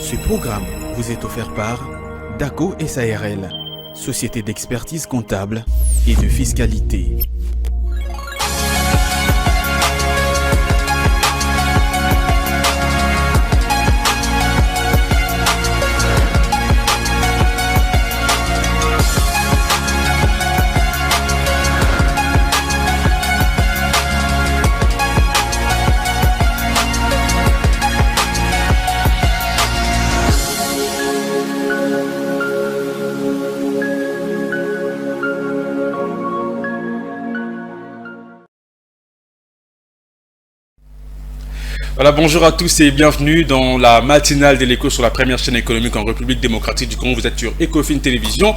Ce programme vous est offert par DACO SARL, Société d'expertise comptable et de fiscalité. Voilà, bonjour à tous et bienvenue dans la matinale de l'écho sur la première chaîne économique en République démocratique du Congo. Vous êtes sur Ecofin Télévision.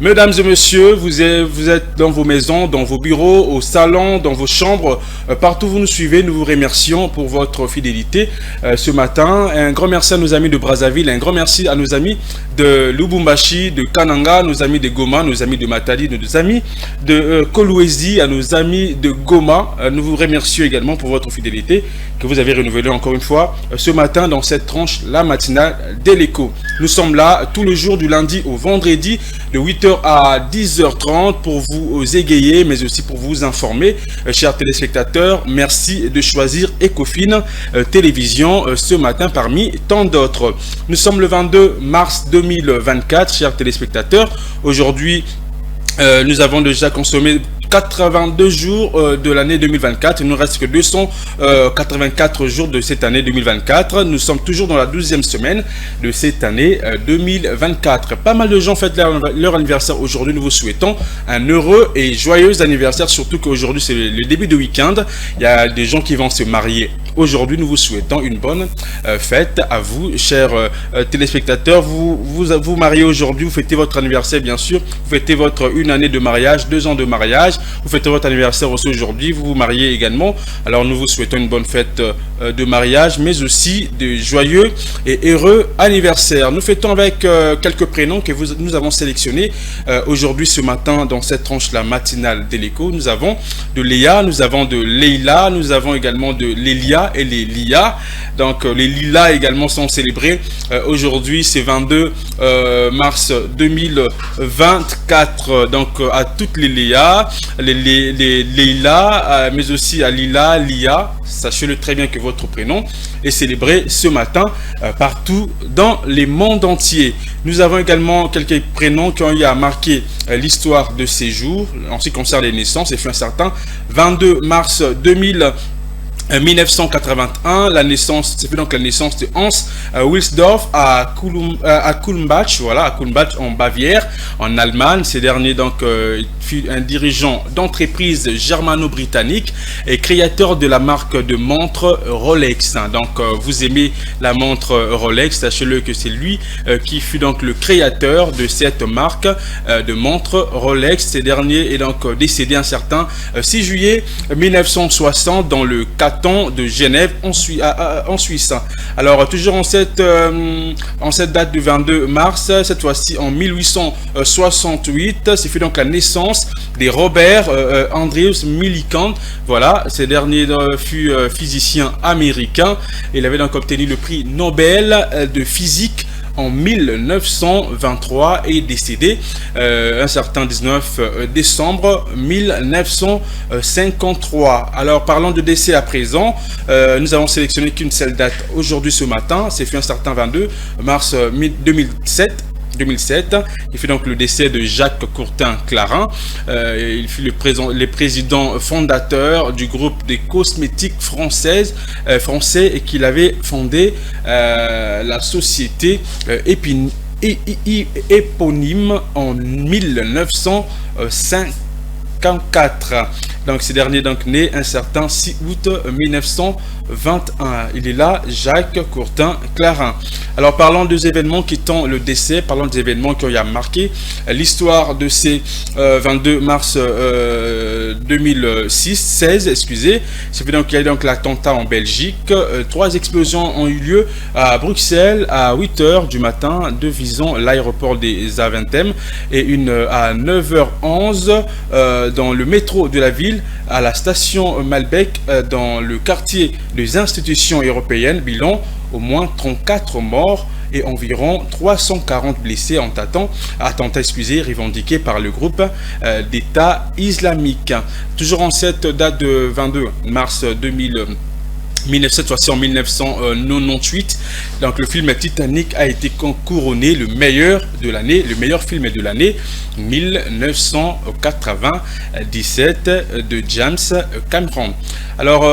Mesdames et messieurs, vous êtes dans vos maisons, dans vos bureaux, au salon, dans vos chambres, partout où vous nous suivez. Nous vous remercions pour votre fidélité ce matin. Un grand merci à nos amis de Brazzaville, un grand merci à nos amis de Lubumbashi, de Kananga, nos amis de Goma, nos amis de Matadi, nos amis de Kolwezi, à nos amis de Goma. Nous vous remercions également pour votre fidélité que vous avez renouvelée encore une fois ce matin dans cette tranche, la matinale de l'écho. Nous sommes là tous les jours du lundi au vendredi de 8h à 10h30 pour vous égayer mais aussi pour vous informer. Chers téléspectateurs, merci de choisir Ecofin Télévision ce matin parmi tant d'autres. Nous sommes le 22 mars 2024, chers téléspectateurs. Aujourd'hui, nous avons déjà consommé 82 jours de l'année 2024. Il ne nous reste que 284 jours de cette année 2024. Nous sommes toujours dans la 12e semaine de cette année 2024. Pas mal de gens fêtent leur anniversaire aujourd'hui. Nous vous souhaitons un heureux et joyeux anniversaire, surtout qu'aujourd'hui c'est le début de week-end. Il y a des gens qui vont se marier aujourd'hui. Nous vous souhaitons une bonne fête à vous, chers téléspectateurs. Vous mariez aujourd'hui, vous fêtez votre anniversaire bien sûr. Vous fêtez votre une année de mariage, 2 ans de mariage. Vous fêtez votre anniversaire aussi aujourd'hui, vous vous mariez également. Alors nous vous souhaitons une bonne fête de mariage, mais aussi de joyeux et heureux anniversaire. Nous fêtons avec quelques prénoms que nous avons sélectionnés aujourd'hui ce matin dans cette tranche la matinale de l'écho. Nous avons de Léa, nous avons de Leila, nous avons également de Lélia et les Lia. Donc les Lila également sont célébrés aujourd'hui, c'est 22 mars 2024. Donc à toutes les Léa, les Leila, mais aussi à Lila, Lia. Sachez-le très bien que votre prénom est célébré ce matin partout dans les mondes entiers. Nous avons également quelques prénoms qui ont eu à marquer l'histoire de ces jours en ce qui concerne les naissances. Et fut un certain 22 mars 1981, la naissance, c'est donc la naissance de Hans Wilsdorf à Kulmbach, voilà, à Kulmbach en Bavière, en Allemagne. Ces derniers donc fut un dirigeant d'entreprise germano-britannique et créateur de la marque de montre Rolex. Donc vous aimez la montre Rolex, sachez-le que c'est lui qui fut donc le créateur de cette marque de montre Rolex. Ces derniers est donc décédé un certain 6 juillet 1960 dans le de Genève en Suisse. Alors toujours en cette date du 22 mars, cette fois-ci en 1868, c'est fait donc la naissance des Robert Andrews Millikan. Voilà, ce dernier fut physicien américain. Il avait donc obtenu le prix Nobel de physique en 1923 et décédé un certain 19 décembre 1953. Alors parlons de décès à présent, nous avons sélectionné qu'une seule date aujourd'hui ce matin, c'est fait un certain 22 mars 2007. Il fut donc le décès de Jacques Courtin-Clarin. Il fut le président fondateur du groupe des cosmétiques français et qu'il avait fondé la société éponyme en 1954. Donc ce dernier donc né un certain 6 août 1921. Il est là, Jacques Courtin-Clarin. Alors parlons des événements qui ont le décès, parlons des événements qui ont marqué l'histoire de ces 22 mars 2016, excusez. C'est donc qu'il y a donc l'attentat en Belgique. 3 explosions ont eu lieu à Bruxelles à 8h du matin, 2 visant l'aéroport des Aventem et une à 9h11 dans le métro de la ville, à la station Malbec dans le quartier des institutions européennes. Bilan au moins 34 morts et environ 340 blessés en attentat revendiqué par le groupe d'État islamique. Toujours en cette date de 22 mars 1998, donc le film Titanic a été couronné le meilleur film de l'année 1997 de James Cameron. Alors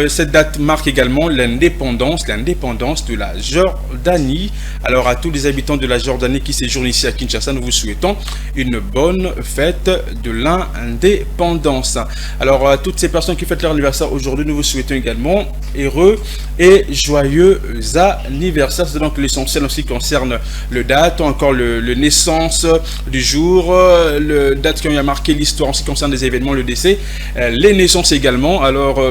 cette date marque également l'indépendance de la Jordanie. Alors à tous les habitants de la Jordanie qui séjournent ici à Kinshasa, nous vous souhaitons une bonne fête de l'indépendance. Alors à toutes ces personnes qui fêtent leur anniversaire aujourd'hui, nous vous souhaitons également heureux et joyeux anniversaire. C'est donc l'essentiel en ce qui concerne le date, encore le naissance du jour, le date qui a marqué l'histoire en ce qui concerne les événements, le décès, les naissances également. Alors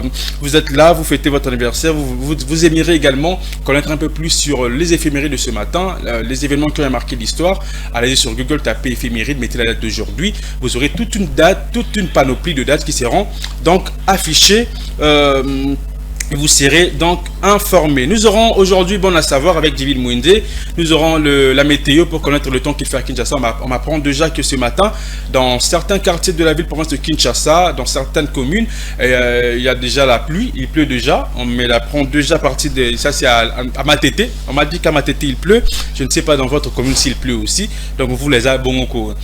vous êtes là, vous fêtez votre anniversaire, vous aimerez également connaître un peu plus sur les éphémérides de ce matin, les événements qui ont marqué l'histoire. Allez sur Google, tapez éphéméride, mettez la date d'aujourd'hui, vous aurez toute une date, toute une panoplie de dates qui seront donc affichées. Vous serez donc informés. Nous aurons aujourd'hui, bon à savoir, avec David Mouinde, nous aurons la météo pour connaître le temps qu'il fait à Kinshasa. On m'apprend déjà que ce matin, dans certains quartiers de la ville province de Kinshasa, dans certaines communes, il y a déjà la pluie, il pleut déjà. On me l'apprend déjà à partir de... Ça, c'est à Matete. On m'a dit qu'à Matete, il pleut. Je ne sais pas dans votre commune s'il pleut aussi. Donc, vous les avez bon pour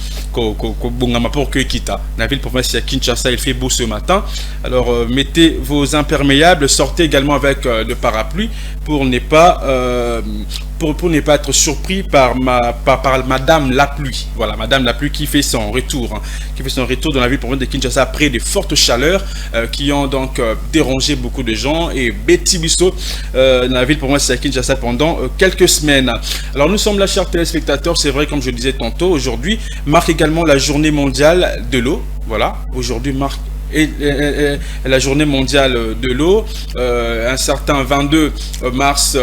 que Kita. La ville province de Kinshasa, il fait beau ce matin. Alors, mettez vos imperméables, sortez également avec le parapluie pour ne pas être surpris par Madame la pluie. Voilà, Madame la pluie qui fait son retour, dans la ville province de Kinshasa après de fortes chaleurs qui ont donc dérangé beaucoup de gens et Betty Bisso dans la ville province de Kinshasa pendant quelques semaines. Alors nous sommes là, chers téléspectateurs, c'est vrai, comme je le disais tantôt, aujourd'hui marque également la journée mondiale de l'eau. Voilà, aujourd'hui marque la journée mondiale de l'eau, un certain 22 mars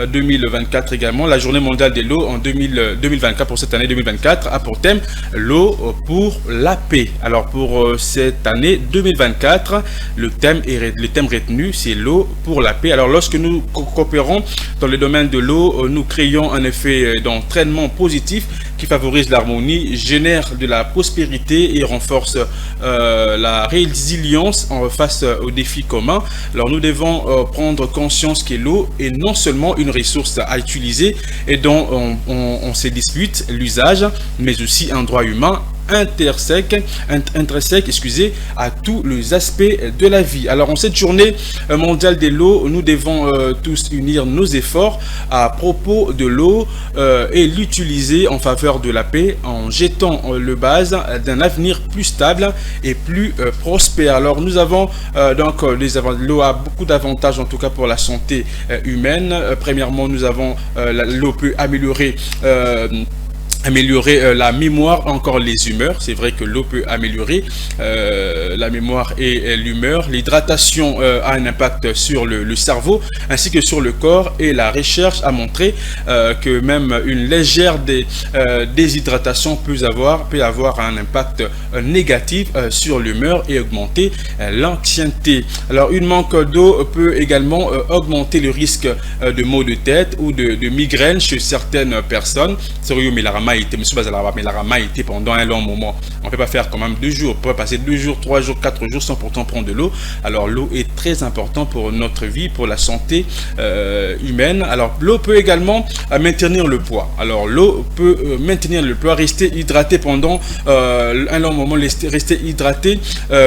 2024 également, la journée mondiale de l'eau en 2024 pour cette année 2024 a pour thème l'eau pour la paix. Alors pour cette année 2024, le thème retenu c'est l'eau pour la paix. Alors lorsque nous coopérons dans le domaine de l'eau, nous créons un effet d'entraînement positif qui favorise l'harmonie, génère de la prospérité et renforce la résilience face aux défis communs. Alors nous devons prendre conscience que l'eau est non seulement une ressource à utiliser et dont on se dispute l'usage, mais aussi un droit humain intrinsèque à tous les aspects de la vie. Alors en cette journée mondiale de l'eau, nous devons tous unir nos efforts à propos de l'eau et l'utiliser en faveur de la paix en jetant le base d'un avenir plus stable et plus prospère. Alors nous avons donc l'eau a beaucoup d'avantages, en tout cas pour la santé humaine. Premièrement, nous avons l'eau peut améliorer la mémoire, encore les humeurs. C'est vrai que l'eau peut améliorer la mémoire et l'humeur. L'hydratation a un impact sur le cerveau ainsi que sur le corps, et la recherche a montré que même une légère déshydratation peut avoir un impact négatif sur l'humeur et augmenter l'anxiété. Alors une manque d'eau peut également augmenter le risque de maux de tête ou de migraine chez certaines personnes. Pendant un long moment. On ne peut pas faire quand même 2 jours. On peut passer 2 jours, 3 jours, 4 jours sans pourtant prendre de l'eau. Alors l'eau est très importante pour notre vie, pour la santé humaine. Alors l'eau peut également maintenir le poids. Alors l'eau peut maintenir le poids, rester hydraté pendant un long moment. Rester hydraté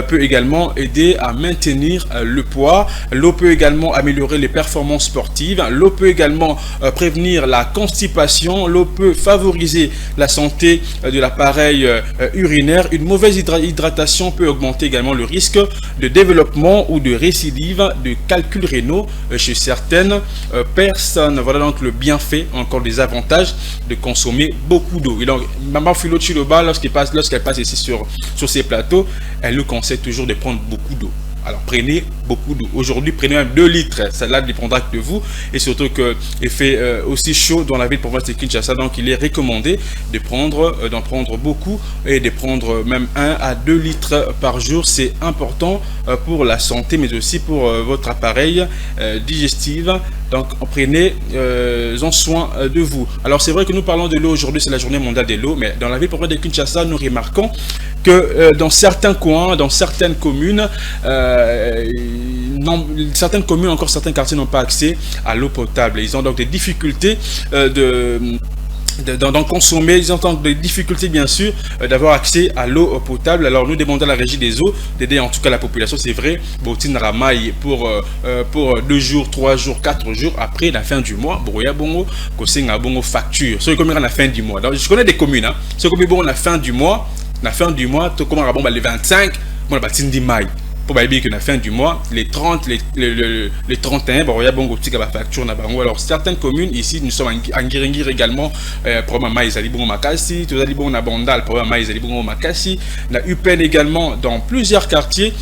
peut également aider à maintenir le poids. L'eau peut également améliorer les performances sportives. L'eau peut également prévenir la constipation. L'eau peut favoriser la santé de l'appareil urinaire. Une mauvaise hydratation peut augmenter également le risque de développement ou de récidive de calculs rénaux chez certaines personnes. Voilà donc le bienfait, encore des avantages de consommer beaucoup d'eau. Et donc Maman Philo Chiloba, lorsqu'elle passe ici sur ces plateaux, elle nous conseille toujours de prendre beaucoup d'eau. Alors prenez beaucoup d'eau. Aujourd'hui, prenez même 2 litres. Cela dépendra de vous. Et surtout qu'il fait aussi chaud dans la ville province de Kinshasa. Donc il est recommandé d'en prendre beaucoup et de prendre même 1 à 2 litres par jour. C'est important pour la santé, mais aussi pour votre appareil digestif. Donc prenez-en soin de vous. Alors c'est vrai que nous parlons de l'eau aujourd'hui, c'est la journée mondiale de l'eau, mais dans la ville province de Kinshasa, nous remarquons que dans certains coins, dans certaines communes, encore certains quartiers n'ont pas accès à l'eau potable. Ils ont donc des difficultés d'en consommer, ils ont donc des difficultés bien sûr d'avoir accès à l'eau potable. Alors nous demandons à la régie des eaux d'aider en tout cas la population, c'est vrai, Botin Ramaï pour 2 jours, 3 jours, 4 jours après la fin du mois, Brouya Bongo, Kosenga Bongo facture. Ce communes à la fin du mois. Donc je connais des communes, hein, ce communes bon la fin du mois, tout comment rabon les 25, bon la Batin di Mai. Pour que la fin du mois, les 30, les 31, bon, il y a bon facture. Alors certaines communes ici, nous sommes en Guiringir également, problème maïs ali bon makasi, tout ali bon abondal, problème maïs ali bon makasi, la UPN également dans plusieurs quartiers,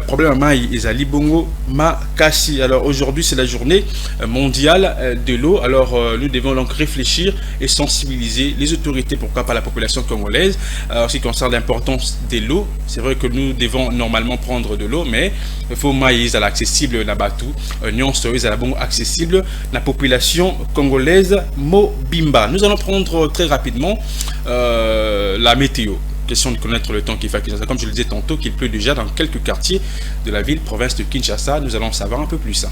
problème maïs ali bon makasi. Alors aujourd'hui c'est la journée mondiale de l'eau. Alors nous devons donc réfléchir et sensibiliser les autorités, pourquoi pas la population congolaise, en ce qui concerne l'importance de l'eau. C'est vrai que nous devons normalement prendre de l'eau, mais il faut maïs à l'accessible na batu, nion stories à la bon accessible la population congolaise mobimba. Nous allons prendre très rapidement la météo. Question de connaître le temps qu'il fait à Kinshasa. Comme je le disais tantôt, qu'il pleut déjà dans quelques quartiers de la ville province de Kinshasa. Nous allons savoir un peu plus.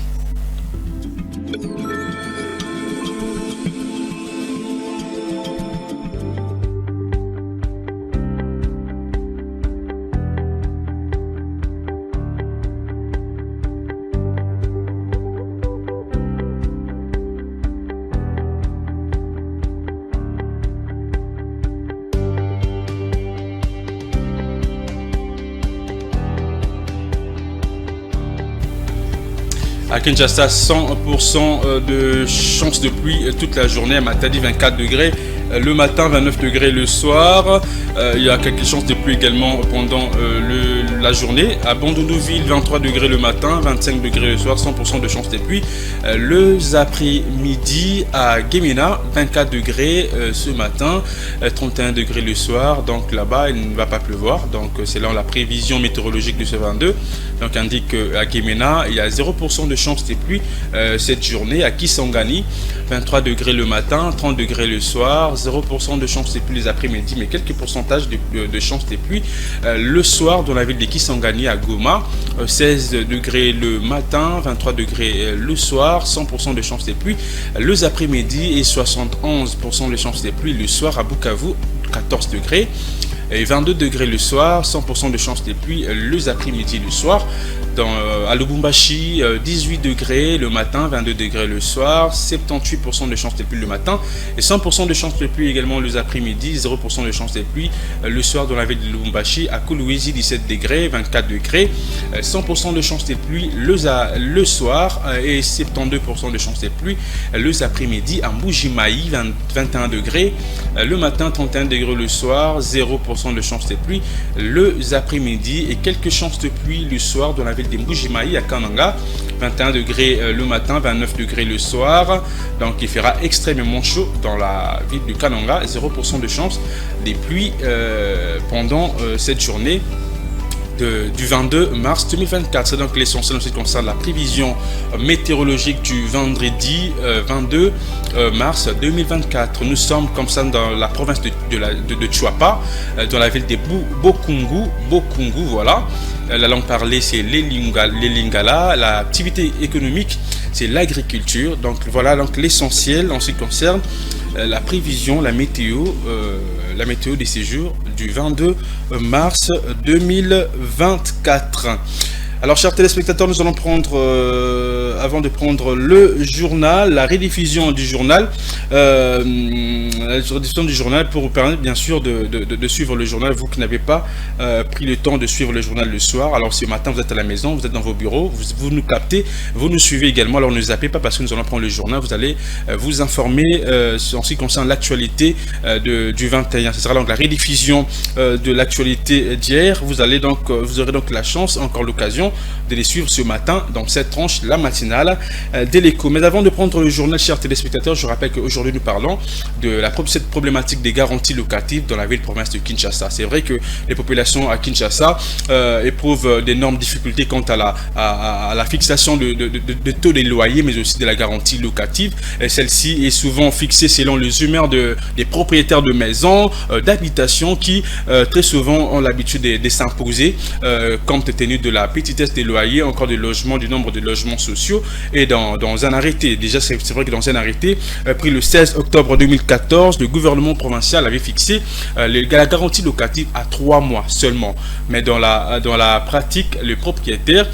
À Kinshasa, 100% de chance de pluie toute la journée. À Matadi, 24 degrés le matin, 29 degrés le soir. Il y a quelques chances de pluie également pendant la journée. À Bandundouville, 23 degrés le matin, 25 degrés le soir, 100% de chance de pluie. Le après-midi à Gemena, 24 degrés ce matin, 31 degrés le soir. Donc là-bas, il ne va pas pleuvoir. Donc c'est là la prévision météorologique de ce 22. Donc indique qu'à Gemena, il y a 0% de chance de pluie cette journée. À Kisangani, 23 degrés le matin, 30 degrés le soir, 0% de chance de pluie les après-midi, mais quelques pourcentages de chance de pluie le soir dans la ville de Kisangani à Goma, 16 degrés le matin, 23 degrés le soir, 100% de chance de pluie les après-midi et 71% de chance de pluie le soir à Bukavu, 14 degrés. Et 22 degrés le soir, 100% de chance de pluie les après-midi le soir. À Lubumbashi, 18 degrés le matin, 22 degrés le soir, 78% de chance de pluie le matin et 100% de chance de pluie également les après-midi, 0% de chance de pluie le soir dans la ville de Lubumbashi. À Kolwezi, 17 degrés, 24 degrés, 100% de chance de pluie le soir et 72% de chance de pluie les après-midi. À Mbujimayi, 21 degrés le matin, 31 degrés le soir, 0% de chance de pluie les après-midi et quelques chances de pluie le soir dans la ville de Mbujimayi à Kananga, 21 degrés le matin, 29 degrés le soir. Donc il fera extrêmement chaud dans la ville de Kananga, 0% de chance des pluies pendant cette journée du 22 mars 2024. C'est donc l'essentiel en ce qui concerne la prévision météorologique du vendredi 22 mars 2024. Nous sommes comme ça dans la province de Chuapa, dans la ville de Bokungu, voilà. La langue parlée c'est l'Elingala, l'activité économique c'est l'agriculture. Donc voilà donc l'essentiel en ce qui concerne la prévision, la météo des séjours du 22 mars 2024. Alors, chers téléspectateurs, nous allons prendre, avant de prendre le journal, la rediffusion du journal, pour vous permettre bien sûr de suivre le journal, vous qui n'avez pas pris le temps de suivre le journal le soir. Alors, ce matin, vous êtes à la maison, vous êtes dans vos bureaux, vous nous captez, vous nous suivez également. Alors, ne zappez pas parce que nous allons prendre le journal, vous allez vous informer en ce qui concerne l'actualité du 21. Ce sera donc la rediffusion de l'actualité d'hier. Vous aurez donc la chance, encore l'occasion, décidons de les suivre ce matin dans cette tranche, la matinale de l'Écho. Mais avant de prendre le journal, chers téléspectateurs, je rappelle qu'aujourd'hui nous parlons de cette problématique des garanties locatives dans la ville-province de Kinshasa. C'est vrai que les populations à Kinshasa éprouvent d'énormes difficultés quant à la fixation de taux des loyers, mais aussi de la garantie locative. Celle-ci est souvent fixée selon les humeurs des propriétaires de maisons, d'habitations qui très souvent ont l'habitude de s'imposer compte tenu de la petitesse des loyers, encore des logements, du nombre de logements sociaux. Et dans un arrêté, déjà c'est vrai que dans un arrêté pris le 16 octobre 2014, le gouvernement provincial avait fixé la garantie locative à 3 mois seulement. Mais dans la pratique, les propriétaires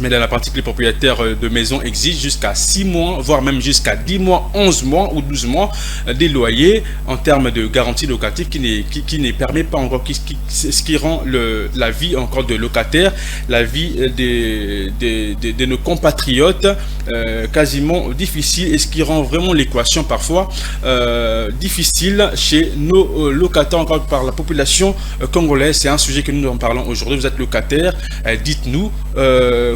de maisons exigent jusqu'à 6 mois, voire même jusqu'à 10 mois, 11 mois ou 12 mois des loyers en termes de garantie locative qui ne permet pas encore, ce qui rend la vie encore de locataires, la vie de nos compatriotes quasiment difficile, et ce qui rend vraiment l'équation parfois difficile chez nos locataires, encore par la population congolaise. C'est un sujet que nous en parlons aujourd'hui. Vous êtes locataire, dites-nous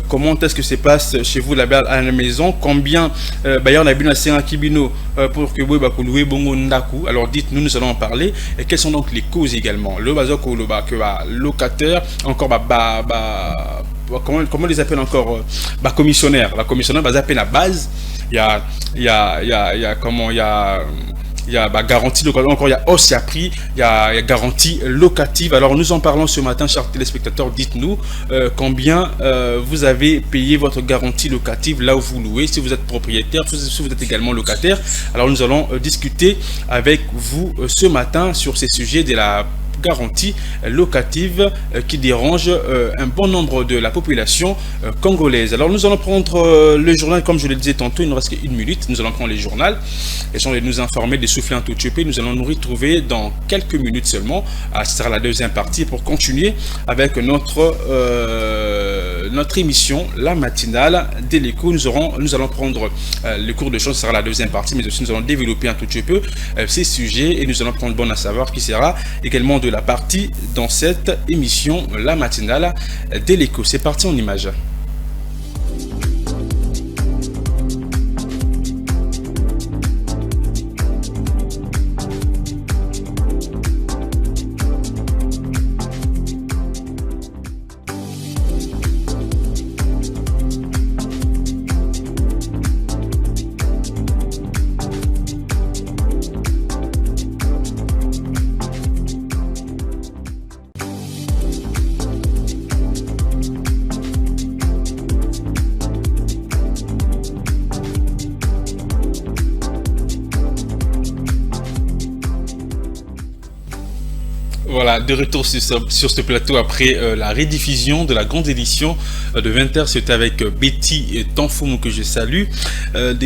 comment est-ce que se passe chez vous là-bas à la maison, combien on a bien un kibino pour que vous louez bongo ndaku. Alors dites-nous, nous allons en parler. Et quelles sont donc les causes également? Le bazoko que locataire encore comment les appelle encore commissionnaire. La commissionnaire va appeler la base. Il y a garantie locative, encore il y a hausse à prix, il y a garantie locative. Alors nous en parlons ce matin, chers téléspectateurs. Dites-nous combien vous avez payé votre garantie locative là où vous louez, si vous êtes propriétaire, si vous êtes également locataire. Alors nous allons discuter avec vous ce matin sur ces sujets de la garantie locative qui dérange un bon nombre de la population congolaise. Alors nous allons prendre le journal, comme je le disais tantôt, il nous reste qu'une minute. Nous allons prendre le journal et sans nous informer des soufflets en tout chopé. Nous allons nous retrouver dans quelques minutes seulement. Ce sera la deuxième partie pour continuer avec notre émission, la matinale de l'Écho. Nous allons prendre le cours de choses, ce sera la deuxième partie, mais aussi nous allons développer un tout petit peu ces sujets, et nous allons prendre bon à savoir qui sera également de la partie dans cette émission, la matinale de l'Écho. C'est parti en images. Voilà, de retour sur ce plateau après la rediffusion de la grande édition de 20h. C'était avec Betty Tanfoumou que je salue. Elle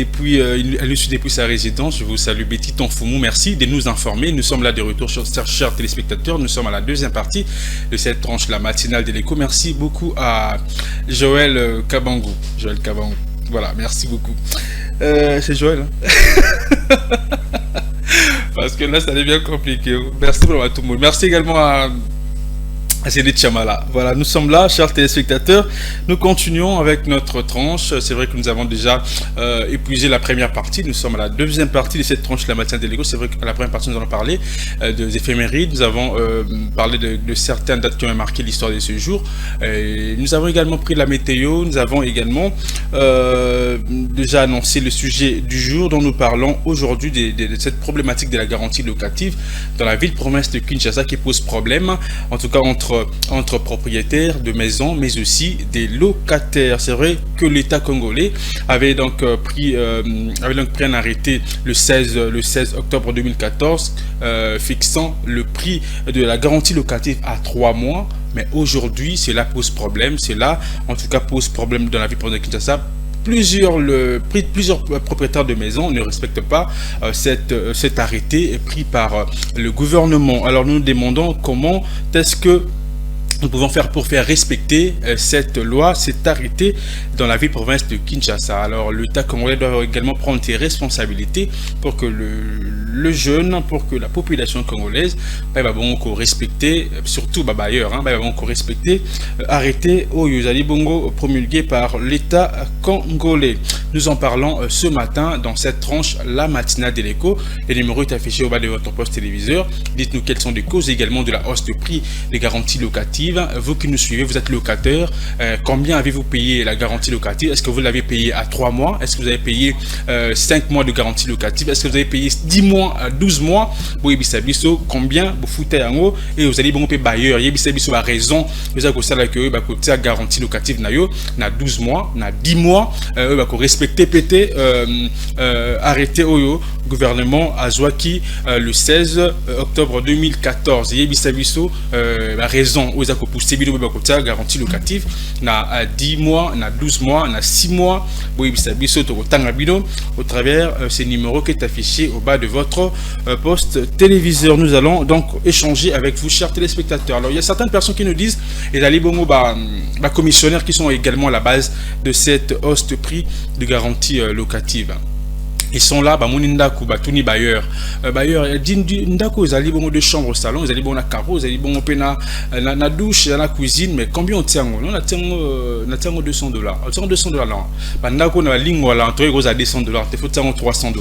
nous suit depuis sa résidence. Je vous salue Betty Tanfoumou. Merci de nous informer. Nous sommes là de retour, chers téléspectateurs. Nous sommes à la deuxième partie de cette tranche, la matinale de l'Écho. Merci beaucoup à Joël Kabangou. Voilà, merci beaucoup. C'est Joël. Parce que là, ça devient compliqué. Merci beaucoup à tout le monde. Merci également à Zénith Chamala. Voilà, nous sommes là, chers téléspectateurs. Nous continuons avec notre tranche. C'est vrai que nous avons déjà épuisé la première partie. Nous sommes à la deuxième partie de cette tranche, la matinale de l'Écho. C'est vrai qu'à la première partie, nous allons parler des éphémérides. Nous avons parlé de certaines dates qui ont marqué l'histoire de ce jour. Et nous avons également pris la météo. Nous avons également déjà annoncé le sujet du jour dont nous parlons aujourd'hui, de cette problématique de la garantie locative dans la ville-province de Kinshasa qui pose problème, en tout cas entre propriétaires de maisons, mais aussi des locataires. C'est vrai que l'État congolais avait donc pris un arrêté le 16 octobre 2014 fixant le prix de la garantie locative à 3 mois. Mais aujourd'hui, cela pose problème. Cela, en tout cas, pose problème dans la ville-province de Kinshasa. Plusieurs propriétaires de maisons ne respectent pas cet arrêté pris par le gouvernement. Alors nous nous demandons comment est-ce que nous pouvons faire pour faire respecter cette loi, cet arrêté dans la ville-province de Kinshasa. Alors l'État congolais doit également prendre ses responsabilités pour que le jeune, pour que la population congolaise va respecter, surtout bailleurs, respecter arrêté au Yuzali Bongo promulgué par l'État congolais. Nous en parlons ce matin dans cette tranche, la matinale de l'écho. Le numéro est affiché au bas de votre poste téléviseur. Dites-nous quelles sont les causes également de la hausse de prix des garanties locatives. Vous qui nous suivez, vous êtes locataire. Combien avez-vous payé la garantie locative? Est-ce que vous l'avez payé à 3 mois? Est-ce que vous avez payé 5 mois de garantie locative? Est-ce que vous avez payé 10 mois, 12 mois? Combien vous foutez en haut? Et vous allez payer bailleur. Vous avez raison. Vous avez que la garantie locative na 12 mois, na 10 mois. Respecter pété arrêté au gouvernement Azwaki le 16 octobre 2014. La raison aux pousser garantie locative na 10 mois, na 12 mois, na 6 mois. Au travers ces numéros qui est affiché au bas de votre poste téléviseur. Nous allons donc échanger avec vous, chers téléspectateurs. Alors il y a certaines personnes qui nous disent et les commissionnaires qui sont également à la base de cette hausse de prix de garantie locative. Ils sont là, Monindaku, Tuni bailleur. Bailleur, Ndako, ils allaient bon de chambre au salon, ils allaient bon à carreau, ils allaient bon na douche, dans la cuisine, mais combien on tient? On a tient $200. On tient $200 là. Ndako, na ligne, voilà, entre eux, à $200. Il faut tient $300.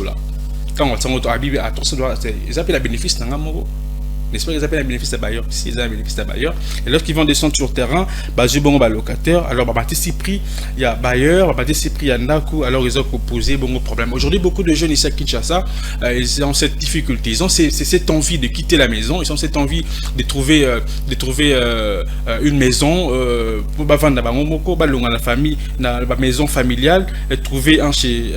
Quand on tient à $300, ils appellent la bénéfice, n'est-ce pas, ils appellent un bénéfice à bailleur. Si ils ont un bénéfice à bailleur, et lorsqu'ils vont descendre sur le terrain, j'ai bon locataire. Alors, si prix, il y a bailleur, si prix, il y a Naku, alors ils ont posé bon problème. Aujourd'hui, beaucoup de jeunes ici à Kinshasa, ils ont cette difficulté, ils ont cette envie de quitter la maison, ils ont cette envie de trouver une maison pour la famille, la maison familiale, et trouver un chez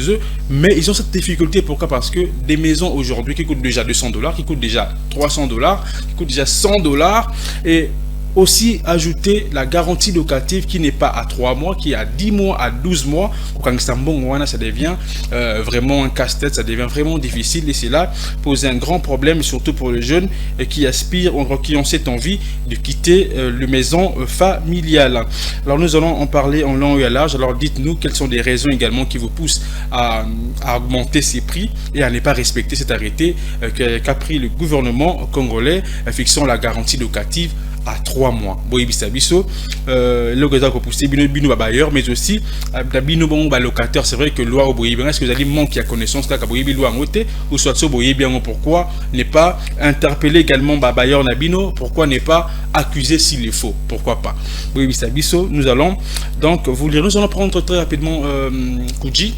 eux. Mais ils ont cette difficulté, pourquoi? Parce que des maisons aujourd'hui qui coûtent déjà $200, qui coûtent déjà $300, qui coûte déjà $100, et aussi ajouter la garantie locative qui n'est pas à 3 mois, qui est à 10 mois, à 12 mois. Quand ça devient vraiment un casse-tête, ça devient vraiment difficile, et c'est là poser un grand problème, surtout pour les jeunes qui aspirent, qui ont cette envie de quitter la maison familiale. Alors nous allons en parler en long et à large. Alors dites-nous quelles sont les raisons également qui vous poussent à augmenter ces prix et à ne pas respecter cet arrêté qu'a pris le gouvernement congolais fixant la garantie locative à 3 mois. Mais aussi locataire. C'est vrai que loi au est-ce que vous allez manquer à connaissance là ou soit pourquoi ne pas interpeller également bailleur nabino, pourquoi ne pas accuser s'il est faux, pourquoi pas. Nous allons donc vous lire, nous allons prendre très rapidement Kuji.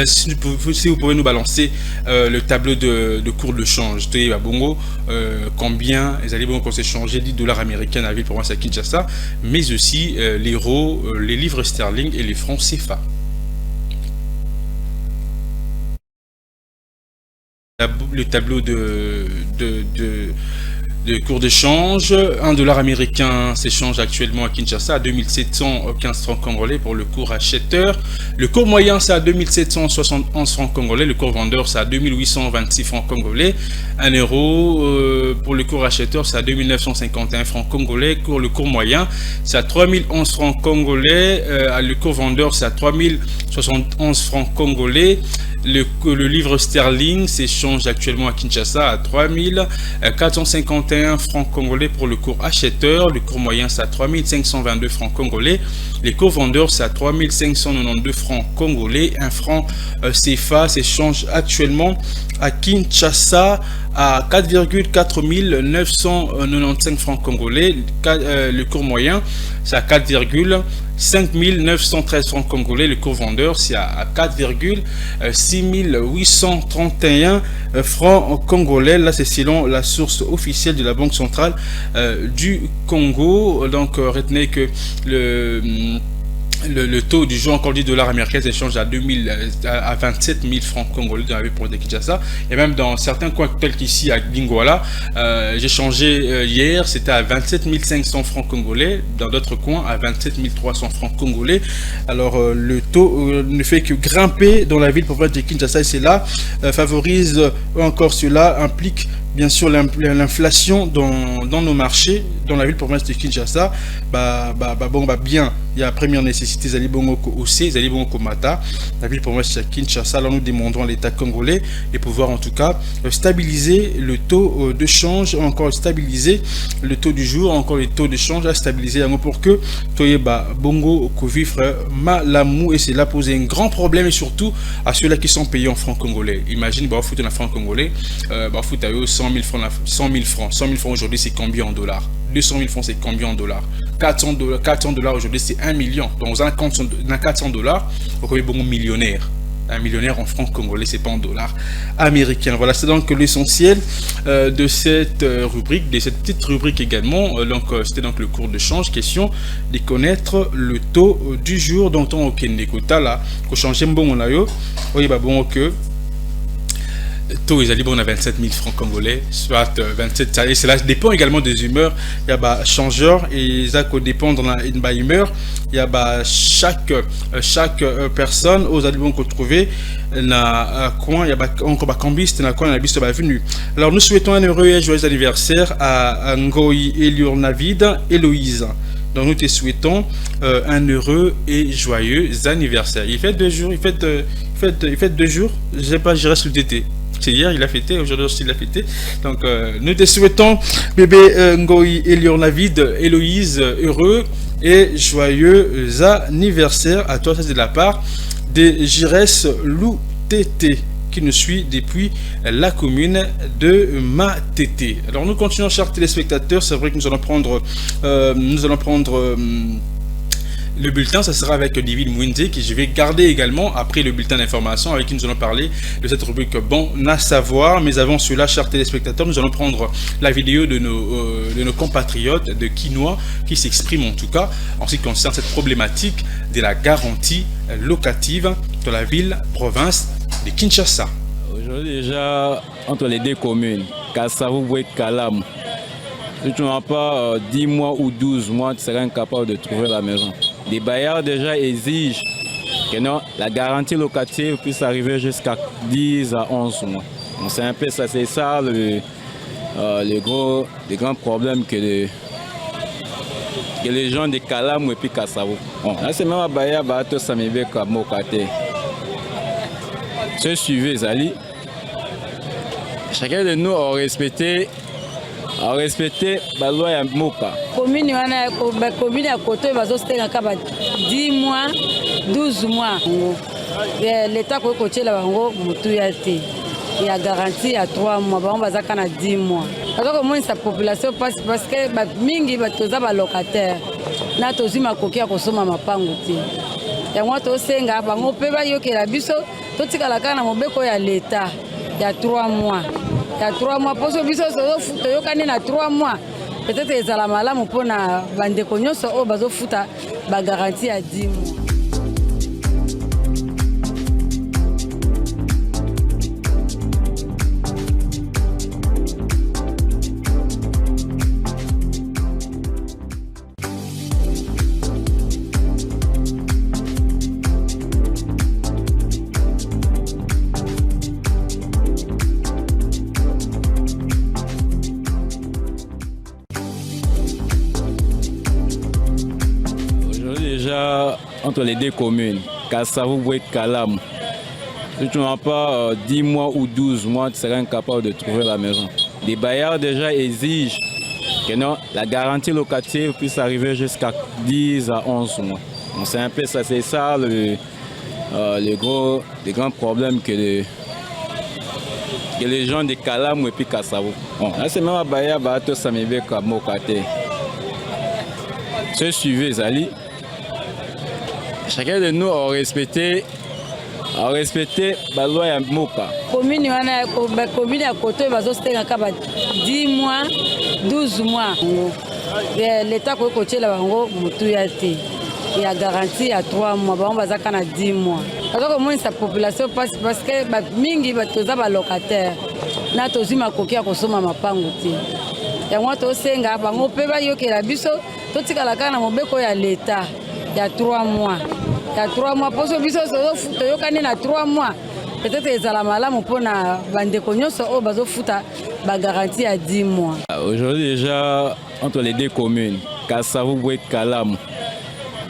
Si vous pouvez nous balancer le tableau de cours de change, combien les alliés vont s'échanger $10 américains à la ville-province à Kinshasa, mais aussi l'euro, les livres sterling et les francs CFA. Le tableau de cours d'échange, $1 américain s'échange actuellement à Kinshasa à 2715 francs congolais pour le cours acheteur. Le cours moyen c'est à 2771 francs congolais, le cours vendeur c'est à 2826 francs congolais. 1 euro pour le cours acheteur c'est à 2951 francs congolais. Pour le cours moyen c'est à 3011 francs congolais, le cours vendeur c'est à 3071 francs congolais. Le livre sterling s'échange actuellement à Kinshasa à 3451 francs congolais pour le cours acheteur. Le cours moyen c'est à 3522 francs congolais. Les cours vendeurs c'est à 3592 francs congolais. Un franc CFA s'échange actuellement à Kinshasa à 4,4995 francs congolais. Le cours moyen c'est à 4,5913 francs congolais. Le cours vendeur c'est à 4,6831 francs congolais. Là c'est selon la source officielle de la Banque centrale du Congo. Donc retenez que le taux du jour encore $10 américain s'échange à 27 000 francs congolais dans la ville pour Kinshasa. Et même dans certains coins tels qu'ici à Lingwala, j'ai changé hier, c'était à 27 500 francs congolais. Dans d'autres coins, à 27 300 francs congolais. Alors le taux ne fait que grimper dans la ville pour de Kinshasa. Et cela favorise encore, cela implique bien sûr l'inflation dans nos marchés, dans la ville province de Kinshasa, bien, il y a première nécessité, Zalibongo aussi, Zalibongo Mata, la ville province de Kinshasa. Là, nous demandons à l'État congolais de pouvoir en tout cas stabiliser le taux de change, encore stabiliser le taux du jour, encore les taux de change à stabiliser pour que Toyeba Bongo vivre malamou, et cela pose un grand problème, et surtout à ceux-là qui sont payés en francs congolais. Imagine, bah, foot en francs congolais, bah, foot à eux 100 000 francs, 100 000 francs. 100 000 francs aujourd'hui, c'est combien en dollars? 200 000 francs, c'est combien en dollars? 400 dollars aujourd'hui, c'est 1 million. Donc, on a 400 dollars, on est bon millionnaire. Un millionnaire en francs congolais, c'est pas en dollars américains. Voilà, c'est donc l'essentiel de cette rubrique, de cette petite rubrique également. C'était donc le cours de change, question de connaître le taux du jour. Donc, on a un là, qu'on change un bon on a eu, oui, bah bon que taux ils on a 27 000 francs congolais, soit 27, et cela dépend également des humeurs. Il y a changeur, et ça dépend dans la humeur. Il y a chaque personne aux alibons qu'on trouve na coin, il y a encore cambiste na coin na biste venu. Alors nous souhaitons un heureux et joyeux anniversaire à Ngoyi Elior Navid Héloïse. Donc nous te souhaitons un heureux et joyeux anniversaire. Il fait 2 jours, il fait 2 jours, je sais pas, je reste le TT. C'est hier, il a fêté, aujourd'hui aussi il a fêté. Donc nous te souhaitons, bébé Ngoyi Elior Navid Héloïse, heureux et joyeux anniversaire à toi. Ça c'est de la part de Jires Lou Tété qui nous suit depuis la commune de Matete. Alors nous continuons, chers téléspectateurs. C'est vrai que nous allons prendre le bulletin. Ça sera avec David Mwinde, que je vais garder également après le bulletin d'information, avec qui nous allons parler de cette rubrique Bon à savoir. Mais avant cela, chers téléspectateurs, nous allons prendre la vidéo de nos compatriotes de Quinois qui s'expriment en tout cas en ce qui concerne cette problématique de la garantie locative de la ville-province de Kinshasa. Aujourd'hui déjà, entre les deux communes, Kassavou et Kalam, si tu n'as pas 10 mois ou 12 mois, tu seras incapable de trouver la maison. Les bailleurs déjà exigent que non, la garantie locative puisse arriver jusqu'à 10 à 11 mois. Donc c'est un peu ça, c'est ça le grand problème que les gens de Kalam et puis Kassavou. Bon, là c'est même un bailleur bateau Samébé comme Mokate. Se suivez Zali. Chacun de nous a respecté la loi de Moka. Commune à côté, va se 10 mois, 12 mois. L'État a côté là, il y a garantie à 3 mois, on va 10 mois. Alors que sa population passe parce que mingi va locataire. Na tozi makoki akosoma mapango ti. Ya mwa to senga bango pe ba yokela biso to tikala kana mobeko ya l'État ya 3 mois. Ya 3 mois poso biso so futa yokani na 3 mois. Peut-être ezala malamu pona bandeko nyonso o bazo futa ba garantie à 10 mois. Entre les deux communes, Kassavou et Kalam, si tu n'as pas 10 mois ou 12 mois, tu seras incapable de trouver la maison. Les bailleurs déjà exigent que non, la garantie locative puisse arriver jusqu'à 10 à 11 mois. Donc c'est un peu ça, c'est ça le grand problème que les gens de Kalam et puis Kassavou. Bon, là c'est même un bailleur bateau Samébé comme Mokate. Se suivez Zali. Chacun de nous a respecté la loi de Moka. Commune à côté, va se 10 mois, 12 mois. L'État a côté là, il y a garantie à 3 mois, on va 10 mois. Alors que sa population passe parce que mingi va locataire. Na tozi makoki akosoma mapango ti. Ya mwa to senga bango pe ba yokela biso to tikala kana mobeko ya l'État ya 3 mois. Il y a 3 mois, poso biso so futa yokani na 3 mois. Peut-être ezala malamu pona bandeko nyonso o bazo futa garantie à 10 mois. Aujourd'hui déjà, entre les deux communes, Kassavou et Kalam,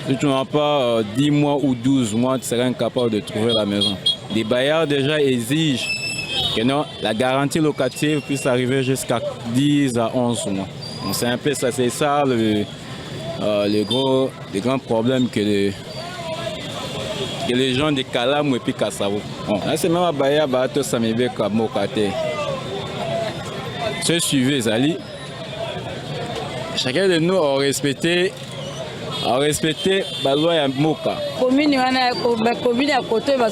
si tu n'as pas 10 mois ou 12 mois, tu seras incapable de trouver la maison. Les bailleurs déjà exigent que non, la garantie locative puisse arriver jusqu'à 10 à 11 mois. Donc c'est un peu ça, c'est ça le grand problème que les gens de Kalam et puis Kassavou. Bon, là c'est même un bailleur bateau Samébé Kamokate. Ce suivi Zali. Chacun de nous a respecté la loi ya Moka. Commune à côté, il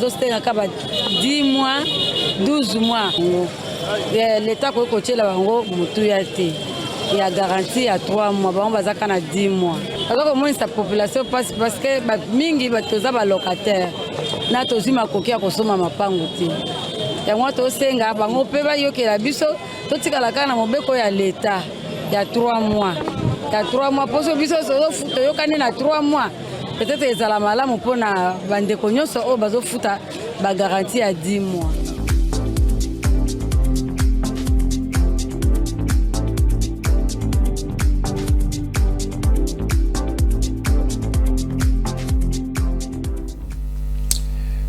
10 mois, 12 mois. L'État a coaché la bango, il y a garantie à 3 mois, on va à 10 mois. Alors que moi, sa population passe parce que mingi batoza locataire. Na tozi makoki ya kosoma mapango te. Ya moi to senga bango pe ba yokela biso to tikala kana mobeko ya l'État ya 3 mois. Il y a 3 mois. Pour ce biso so yokani na 3 mois. Peut-être ezala malamu pona bandeko nyonso o bazo futa ba garantie à 10 mois.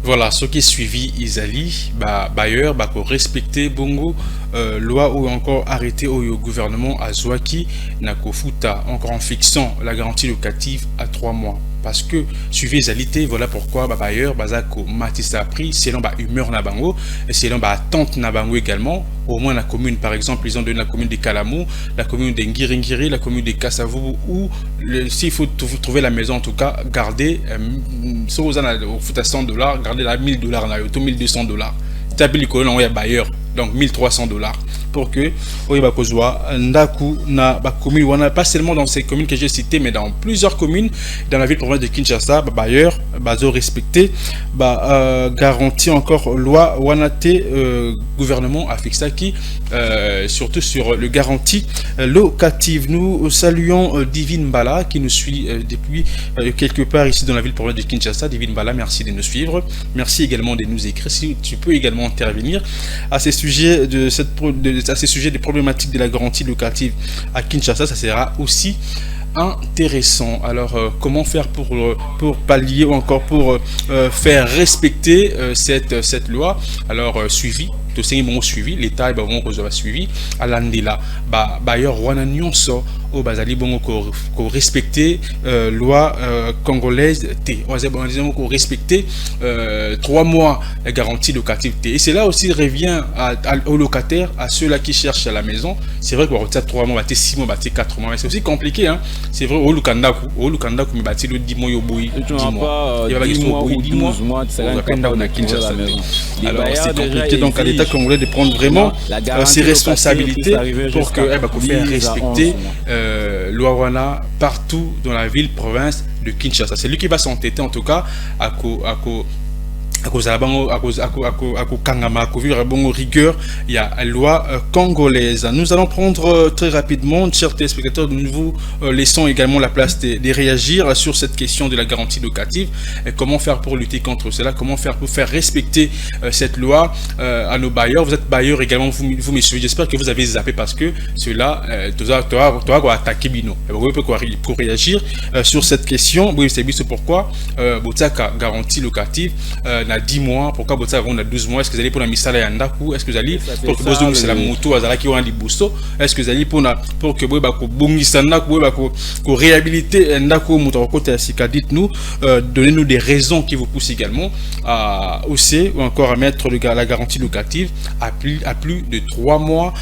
Voilà, ce qui est suivi, Isali, bailleur, pour respecter Bongo, loi ou encore arrêté au gouvernement à Zouaki, Nakofuta, encore en fixant la garantie locative à 3 mois. Parce que suivi Isalité, voilà pourquoi bailleur, Bazako Matissa a pris, selon humeur Nabango, et selon attente Nabango également. Au moins la commune, par exemple, ils ont donné la commune de Kalamou, la commune de Ngiringiri, la commune de Kassavou, ou s'il faut trouver la maison, en tout cas, garder, si vous avez au foot à $100, gardez la $1000, tout $1200. Tabili colon, on y a bailleur, donc $1300. Pour que Ndaku na commune, pas seulement dans ces communes que j'ai citées, mais dans plusieurs communes dans la ville province de Kinshasa, bailleur, bazo respecté, garantie encore loi Wanate, gouvernement a fixé qui, surtout sur le garantie locative. Nous saluons Divine Bala qui nous suit depuis quelque part ici dans la ville province de Kinshasa. Divine Bala, merci de nous suivre, merci également de nous écrire. Si tu peux également intervenir à ces sujets à ces sujets des problématiques de la garantie locative à Kinshasa, ça sera aussi intéressant. Alors comment faire pour pallier ou encore pour faire respecter cette loi? Alors suivi, tout ce qui est suivi, l'État va suivi à l'andela bailleur wana nyonso au bazali bongo ko respecter loi congolaise T. On va respecter 3 mois de garantie locative T. Et cela aussi revient aux locataires, à ceux-là qui cherchent à la maison. C'est vrai qu'on retient 3 mois, 6 mois, 4 mois, mais c'est aussi compliqué, hein. C'est vrai au Lukandaku, mais bâti le 10 mois, 10 mois. Il y a 10 mois ou 12 mois, c'est la maison. Alors c'est compliqué, donc à l'État congolais de prendre vraiment ses responsabilités pour que faire respecter Luawana partout dans la ville province de Kinshasa. C'est lui qui va s'entêter en tout cas à cause rigueur, il y a la loi congolaise. Nous allons prendre très rapidement, chers téléspectateurs, nous vous laissons également la place de réagir sur cette question de la garantie locative. Et comment faire pour lutter contre cela? Comment faire pour faire respecter cette loi à nos bailleurs? Vous êtes bailleurs également, vous me suivez. J'espère que vous avez zappé parce que cela, tu vas attaquer Bino. Pour réagir sur cette question, oui, c'est pourquoi Botsaka garantie locative na 10 mois, pourquoi on a 12 mois? Est-ce que vous allez pour la misala yandaku? Est-ce que vous allez pour que vous c'est la moto azala qui ont di boosto? Est-ce que vous allez pour que vous bongisana ko réhabiliter ndaku moto côté sika? Dites-nous, donnez-nous des raisons qui vous poussent également à hausser ou encore à mettre la garantie locative à plus de 3 mois,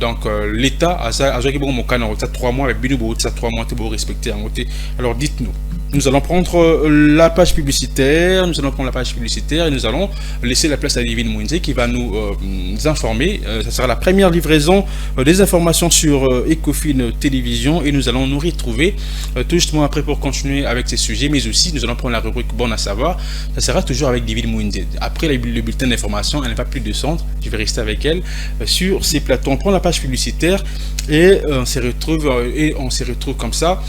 Donc l'État a joué bon mon canard 3 mois, mais binu 3 mois pour respecter en côté. Alors dites-nous. Nous allons prendre la page publicitaire, et nous allons laisser la place à Divine Mouinze qui va nous informer. Ça sera la première livraison des informations sur Ecofin Télévision et nous allons nous retrouver tout justement après pour continuer avec ces sujets, mais aussi nous allons prendre la rubrique Bon à savoir. Ça sera toujours avec Divine Mouinze. Après le bulletin d'information, elle n'est pas plus de centre, je vais rester avec elle sur ces plateaux. On prend la page publicitaire et on se retrouve comme ça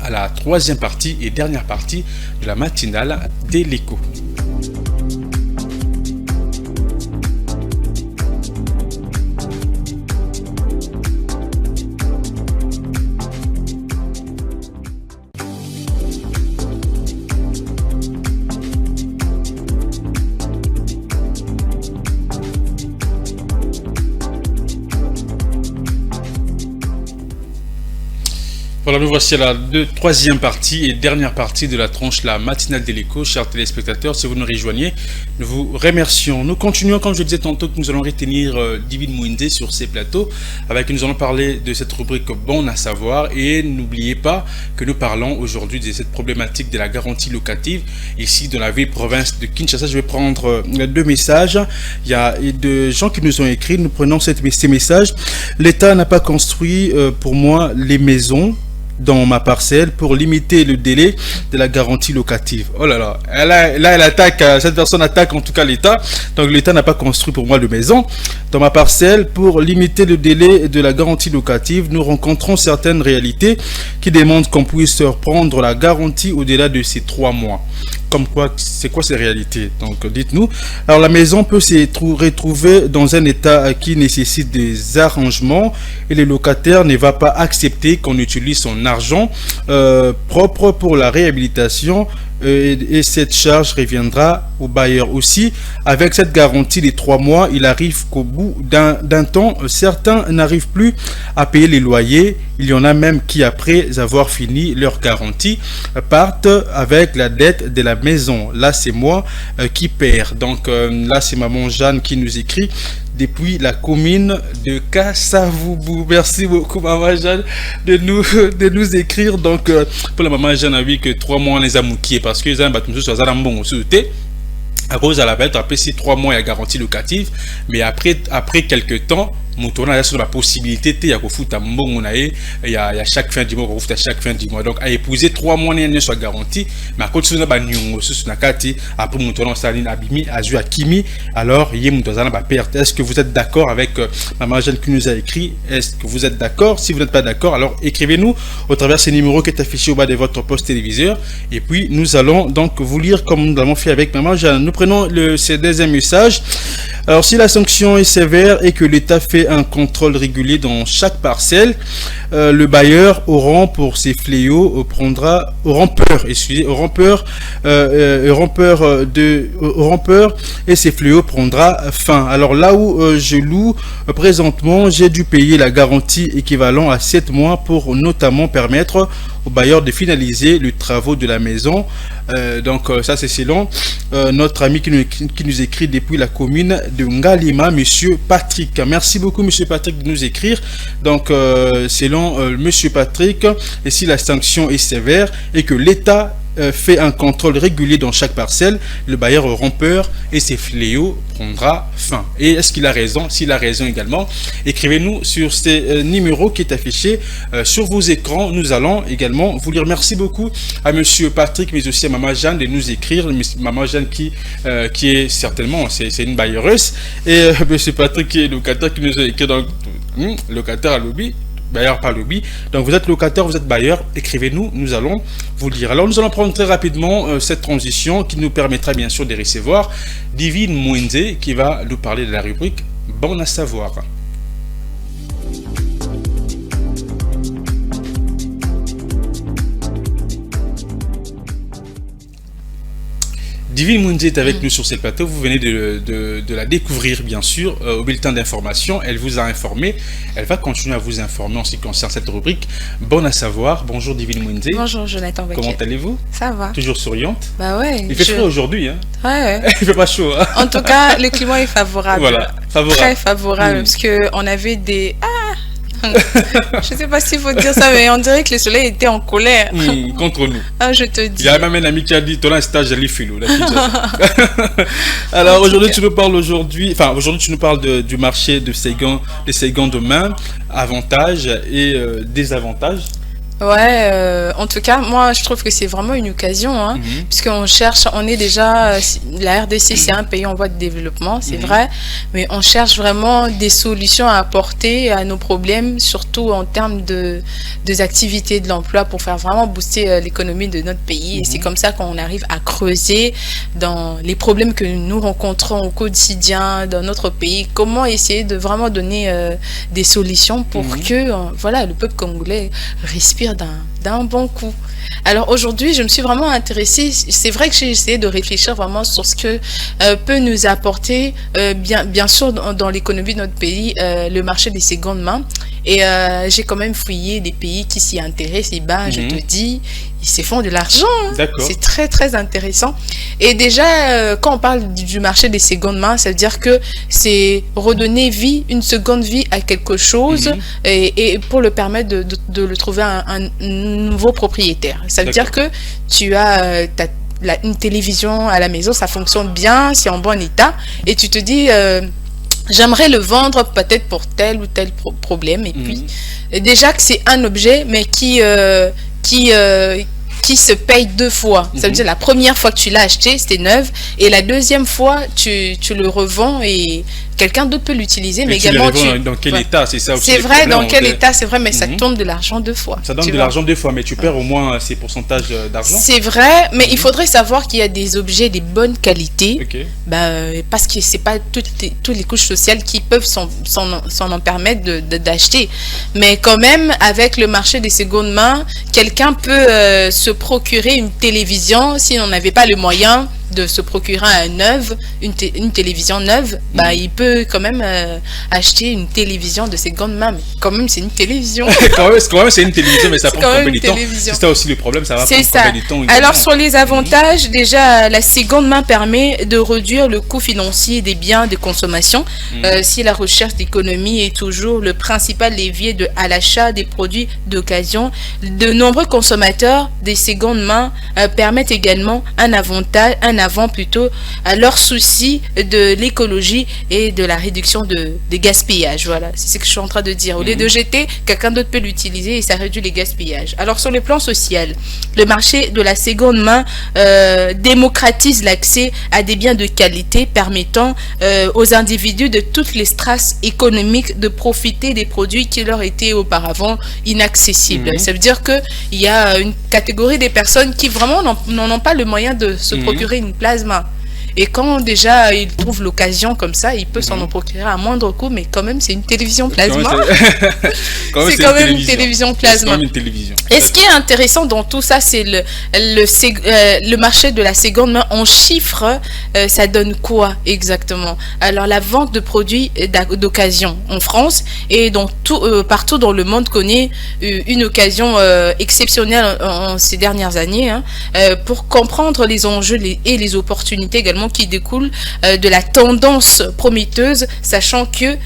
à la 3e partie et dernière partie de la matinale de l'écho. Voilà, nous voici à la troisième partie et dernière partie de la tranche, la matinale de l'écho. Chers téléspectateurs, si vous nous rejoignez, nous vous remercions. Nous continuons, comme je disais tantôt, que nous allons retenir Divine Mwinde sur ces plateaux, avec nous allons parler de cette rubrique Bon à savoir. Et n'oubliez pas que nous parlons aujourd'hui de cette problématique de la garantie locative ici dans la ville-province de Kinshasa. Je vais prendre deux messages. Il y a des gens qui nous ont écrit, nous prenons ces messages. L'État n'a pas construit pour moi les maisons dans ma parcelle pour limiter le délai de la garantie locative. Oh là là, elle attaque, cette personne attaque en tout cas l'État. Donc l'État n'a pas construit pour moi de maison dans ma parcelle pour limiter le délai de la garantie locative. Nous rencontrons certaines réalités qui demandent qu'on puisse reprendre la garantie au-delà de ces 3 mois. Comme quoi, c'est quoi ces réalités? Donc dites-nous. Alors la maison peut se retrouver dans un état qui nécessite des arrangements et le locataire ne va pas accepter qu'on utilise son argent propre pour la réhabilitation et cette charge reviendra au bailleur aussi. Avec cette garantie des 3 mois, il arrive qu'au bout d'un temps, certains n'arrivent plus à payer les loyers. Il y en a même qui, après avoir fini leur garantie, partent avec la dette de la maison. Là, c'est moi qui perds. Donc là, c'est maman Jeanne qui nous écrit depuis la commune de Kasavubu. Merci beaucoup maman Jeanne de nous écrire. Donc pour la maman Jeanne, a vu que 3 mois les a mouqués parce que les gens sur Zalambon aussi à cause de la bête. Après ces 3 mois il y a garantie locative, mais après quelques temps Moutona a sur la possibilité de faire il y a chaque fin du mois, à chaque fin du mois. Donc à épouser 3 mois n'est soit garantie, mais à côté de ça après Moutona Saline Abimi Azu Akimi, alors il y a Moutona perte. Est-ce que vous êtes d'accord avec maman Jeanne qui nous a écrit? Est-ce que vous êtes d'accord? Si vous n'êtes pas d'accord, alors écrivez-nous au travers ces numéros qui est affiché au bas de votre poste téléviseur et puis nous allons donc vous lire comme nous l'avons fait avec maman Jeanne. Nous prenons ce deuxième message. Alors si la sanction est sévère et que l'État fait un contrôle régulier dans chaque parcelle, le bailleur auront pour ces fléaux auront peur et ces fléaux prendra fin. Alors là où je loue présentement, j'ai dû payer la garantie équivalent à 7 mois pour notamment permettre au bailleur de finaliser les travaux de la maison. Donc ça c'est selon notre ami qui nous écrit depuis la commune de Ngalima, monsieur Patrick. Merci beaucoup monsieur Patrick de nous écrire. Donc selon monsieur Patrick, et si la sanction est sévère et que l'État fait un contrôle régulier dans chaque parcelle, le bailleur aura peur et ses fléaux prendra fin. Et est-ce qu'il a raison? S'il a raison également, écrivez-nous sur ces numéros qui est affiché sur vos écrans. Nous allons également vous lire. Merci beaucoup à monsieur Patrick, mais aussi à maman Jeanne de nous écrire. Maman Jeanne qui est certainement, c'est une bailleuse. Et monsieur Patrick qui est locataire qui nous a écrit donc locataire à lobby. Bailleur par lobby. Donc vous êtes locataire, vous êtes bailleur, écrivez-nous, nous allons vous le dire. Alors nous allons prendre très rapidement cette transition qui nous permettra bien sûr de recevoir Divine Mwinde qui va nous parler de la rubrique Bon à savoir. Divine Mwinde est avec nous sur ce plateau. Vous venez de la découvrir, bien sûr, au bulletin d'information. Elle vous a informé. Elle va continuer à vous informer en ce qui concerne cette rubrique. Bon à savoir. Bonjour Divine Mwinde. Bonjour Jonathan Baké. Comment allez-vous? Ça va. Toujours souriante? Bah ouais. Il fait froid aujourd'hui, hein? Ouais. Il fait pas chaud, hein? En tout cas, le climat est favorable. Voilà, favorable. Très favorable, parce qu'on avait des... je ne sais pas s'il faut dire ça, mais on dirait que le soleil était en colère. Contre nous. Ah, je te dis. Il y a même un ami qui a dit, ton stage à l'IFILO. Alors aujourd'hui, tu nous parles du marché de Ségan demain, avantages et désavantages. Ouais, en tout cas, moi je trouve que c'est vraiment une occasion, hein, puisqu'on cherche, on est déjà, la RDC c'est un pays en voie de développement, c'est vrai, mais on cherche vraiment des solutions à apporter à nos problèmes, surtout en termes des activités de l'emploi pour faire vraiment booster l'économie de notre pays. Et c'est comme ça qu'on arrive à creuser dans les problèmes que nous rencontrons au quotidien dans notre pays, comment essayer de vraiment donner des solutions pour que voilà, le peuple congolais respire d'un bon coup. Alors aujourd'hui, je me suis vraiment intéressée. C'est vrai que j'ai essayé de réfléchir vraiment sur ce que peut nous apporter, bien sûr, dans l'économie de notre pays, le marché des secondes mains. Et j'ai quand même fouillé des pays qui s'y intéressent. Et ben, je te dis, ils se font de l'argent. Hein. C'est très, très intéressant. Et déjà, quand on parle du marché des secondes mains, ça veut dire que c'est redonner vie, une seconde vie à quelque chose et pour le permettre de le trouver un nouveau propriétaire. Ça veut dire que tu as une télévision à la maison, ça fonctionne bien, c'est en bon état, et tu te dis... j'aimerais le vendre peut-être pour tel ou tel problème. Et puis, déjà que c'est un objet, mais qui se paye 2 fois. Ça veut dire la première fois que tu l'as acheté, c'était neuf. Et la deuxième fois, tu le revends et quelqu'un d'autre peut l'utiliser. Mais également, dans quel état, c'est ça aussi. C'est vrai, dans quel état, c'est vrai, mais ça tombe de l'argent 2 fois. Ça donne de l'argent 2 fois, mais tu perds au moins ces pourcentages d'argent. C'est vrai, mais il faudrait savoir qu'il y a des objets de bonne qualité, parce que c'est pas toutes les couches sociales qui peuvent s'en en permettre d'acheter. Mais quand même, avec le marché des secondes mains, quelqu'un peut se procurer une télévision s'il n'en avait pas le moyen de se procurer une télévision neuve, il peut quand même acheter une télévision de seconde main. Mais quand même, c'est une télévision. quand même, c'est une télévision, mais ça prend combien de temps? C'est ça aussi le problème, ça va prendre combien de temps? Alors, sur les avantages, déjà, la seconde main permet de réduire le coût financier des biens de consommation. Si la recherche d'économie est toujours le principal levier à l'achat des produits d'occasion, de nombreux consommateurs des secondes mains permettent également un avant plutôt à leur souci de l'écologie et de la réduction des gaspillages. Voilà, c'est ce que je suis en train de dire. Au lieu de jeter, quelqu'un d'autre peut l'utiliser et ça réduit les gaspillages. Alors sur le plan social, le marché de la seconde main démocratise l'accès à des biens de qualité permettant aux individus de toutes les strates économiques de profiter des produits qui leur étaient auparavant inaccessibles. Ça veut dire qu'il y a une catégorie des personnes qui vraiment n'en ont pas le moyen de se procurer une plasma. Et quand déjà il trouve l'occasion comme ça, il peut s'en en procurer à moindre coût, mais quand même c'est une télévision plasma. C'est quand même une télévision plasma. Et ce qui est intéressant dans tout ça, c'est le marché de la seconde main en chiffres. Ça donne quoi exactement? Alors la vente de produits d'occasion en France et partout dans le monde connaît une occasion exceptionnelle en ces dernières années. Pour comprendre les enjeux et les opportunités également qui découle de la tendance prometteuse, sachant que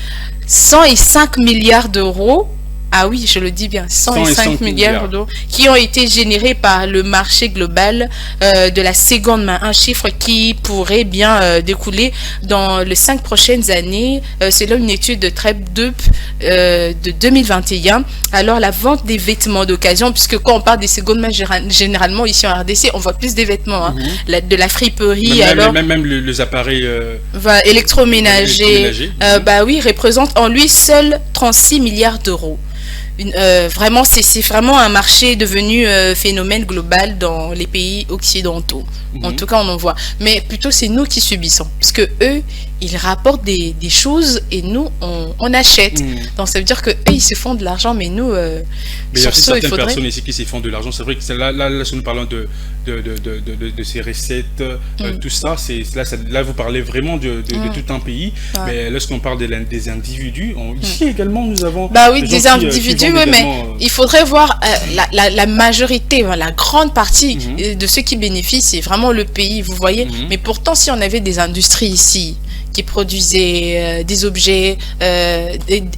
105 milliards d'euros, ah oui, je le dis bien, 105 milliards d'euros qui ont été générés par le marché global de la seconde main. Un chiffre qui pourrait bien découler dans les 5 prochaines années, selon une étude de TrepDup de 2021. Alors, la vente des vêtements d'occasion, puisque quand on parle des secondes mains, généralement, ici en RDC, on voit plus des vêtements, de la friperie. Même les appareils électroménagers, oui, représentent en lui seul 36 milliards d'euros. Vraiment, c'est vraiment un marché devenu phénomène global dans les pays occidentaux. En tout cas, on en voit. Mais plutôt, c'est nous qui subissons. Parce que eux, ils rapportent des choses et nous, on achète. Donc, ça veut dire qu'eux, ils se font de l'argent, mais nous... mais il y a certaines personnes ici qui se font de l'argent. C'est vrai que là, si nous parlons de ces recettes, tout ça, là, vous parlez vraiment de tout un pays. Mais lorsqu'on parle des individus, ici également, nous avons... des individus, mais il faudrait voir la majorité, la grande partie de ceux qui bénéficient, c'est vraiment le pays, vous voyez. Mais pourtant, si on avait des industries ici qui produisaient des objets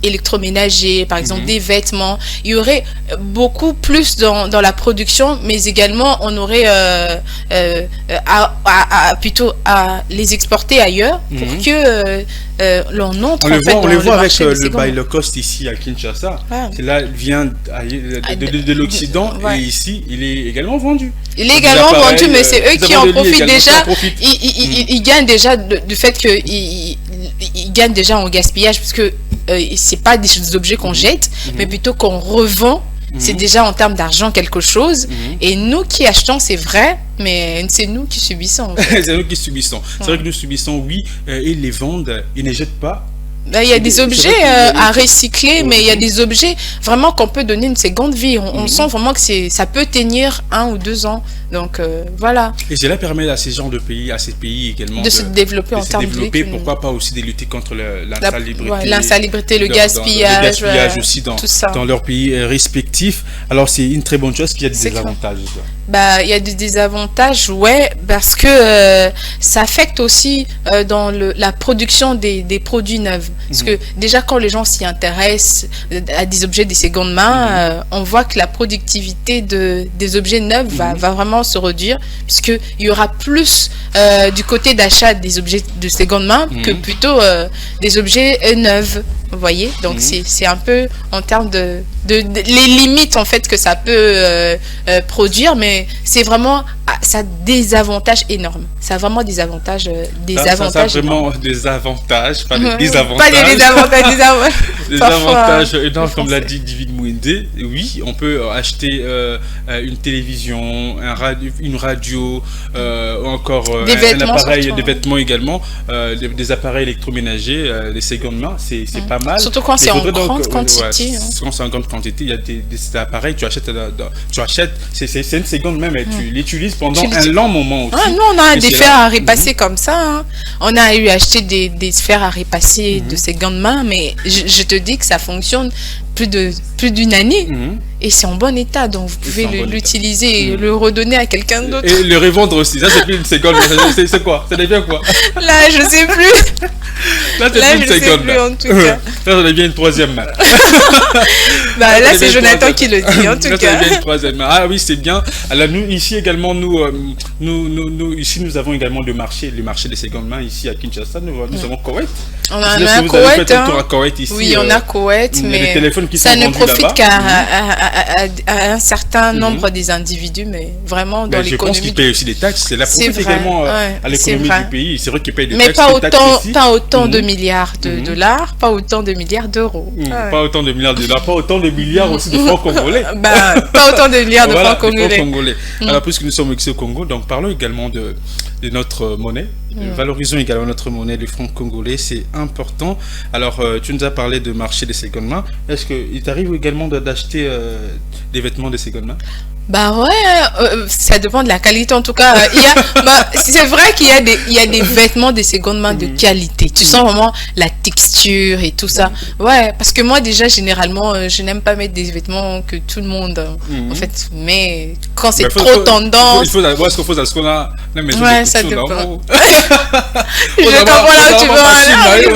électroménagers, par exemple des vêtements, il y aurait beaucoup plus dans la production, mais également on aurait plutôt à les exporter ailleurs pour que l'on entre on les voit avec le buy low cost ici à Kinshasa. Là, il vient de l'Occident et ici, il est également vendu. Il est également vendu, mais c'est eux qui en profitent déjà. Ils gagnent déjà du fait qu'ils gagnent déjà en gaspillage, parce que c'est pas des objets qu'on jette, mais plutôt qu'on revend. C'est déjà en termes d'argent quelque chose. Et nous qui achetons, c'est vrai, mais c'est nous qui subissons. C'est nous qui subissons. C'est vrai que nous subissons, oui, ils les vendent, ils ne jettent pas. Il y a des objets à recycler, mais il y a des objets vraiment qu'on peut donner une seconde vie. On sent vraiment que ça peut tenir 1 ou 2 ans. Donc voilà. Et cela permet à ces genres de pays, à ces pays également de se développer en termes de véhicules. Pourquoi pas aussi de lutter contre l'insalubrité, l'insalubrité, le gaspillage aussi tout ça. Dans leurs pays respectifs. Alors c'est une très bonne chose qu'il y a des désavantages. Il y a des désavantages, ouais, parce que ça affecte aussi dans la production des produits neufs. Parce que déjà quand les gens s'y intéressent à des objets de seconde main, on voit que la productivité des objets neufs va vraiment se réduire, puisqu'il y aura plus du côté d'achat des objets de seconde main que plutôt des objets neufs. Vous voyez, donc c'est un peu en termes de les limites en fait que ça peut produire, mais c'est vraiment ça a des avantages énormes. Ça a vraiment des avantages, ça a vraiment des avantages, pas des désavantages. Pas des désavantages, des avantages énormes, comme l'a dit David Mouindé. Oui, on peut acheter une télévision, une radio, encore un appareil, surtout, des vêtements également, des appareils électroménagers, des secondes mains, c'est pas mal. Surtout quand c'est en grande quantité. Quand c'est en grande quantité, il y a des appareils, tu achètes, c'est une seconde main, mais tu l'utilises pendant un long moment aussi. Nous, on a des fers à repasser comme ça. On a eu acheté des fers à repasser de seconde main, mais je te dis que ça fonctionne plus d'une année. Et c'est en bon état, donc vous pouvez l'utiliser et le redonner à quelqu'un d'autre. Et le revendre aussi. Ça, c'est plus une seconde. C'est quoi? Ça devient quoi? Là, je sais plus. Là, c'est je sais plus en tout cas. Là, ça devient une troisième main. Là, c'est Jonathan qui le dit en tout cas. Ça devient une troisième main. Ah oui, c'est bien. Alors, nous, ici également, ici, nous avons également le marché des secondes mains ici à Kinshasa. Nous avons Koweït. On a un Koweït. À Koweït ici. Oui, on a Koweït, mais ça ne profite qu'à un certain nombre des individus, mais vraiment dans l'économie. Je pense qu'ils payent aussi des taxes. C'est la profite également à l'économie du pays. C'est vrai qu'ils payent des taxes. Mais pas autant de milliards de dollars, pas autant de milliards d'euros. Pas autant de milliards de dollars, pas autant de milliards aussi de francs congolais. Pas autant de milliards de francs congolais. Alors, puisque nous sommes ici au Congo, donc parlons également de notre monnaie. Valorisons également notre monnaie, le franc congolais, c'est important. Alors, tu nous as parlé de marché des secondes mains. Est-ce qu'il t'arrive également d'acheter des vêtements de seconde main? Ça dépend de la qualité en tout cas. C'est vrai qu'il y a des vêtements de seconde main de qualité. Tu sens vraiment la texture et tout ça. Ouais, parce que moi déjà généralement je n'aime pas mettre des vêtements que tout le monde en fait. Mais quand c'est trop tendance. Est-ce qu'il faut ce qu'on a la maison de ça dépend. Je comprends là où tu veux aller.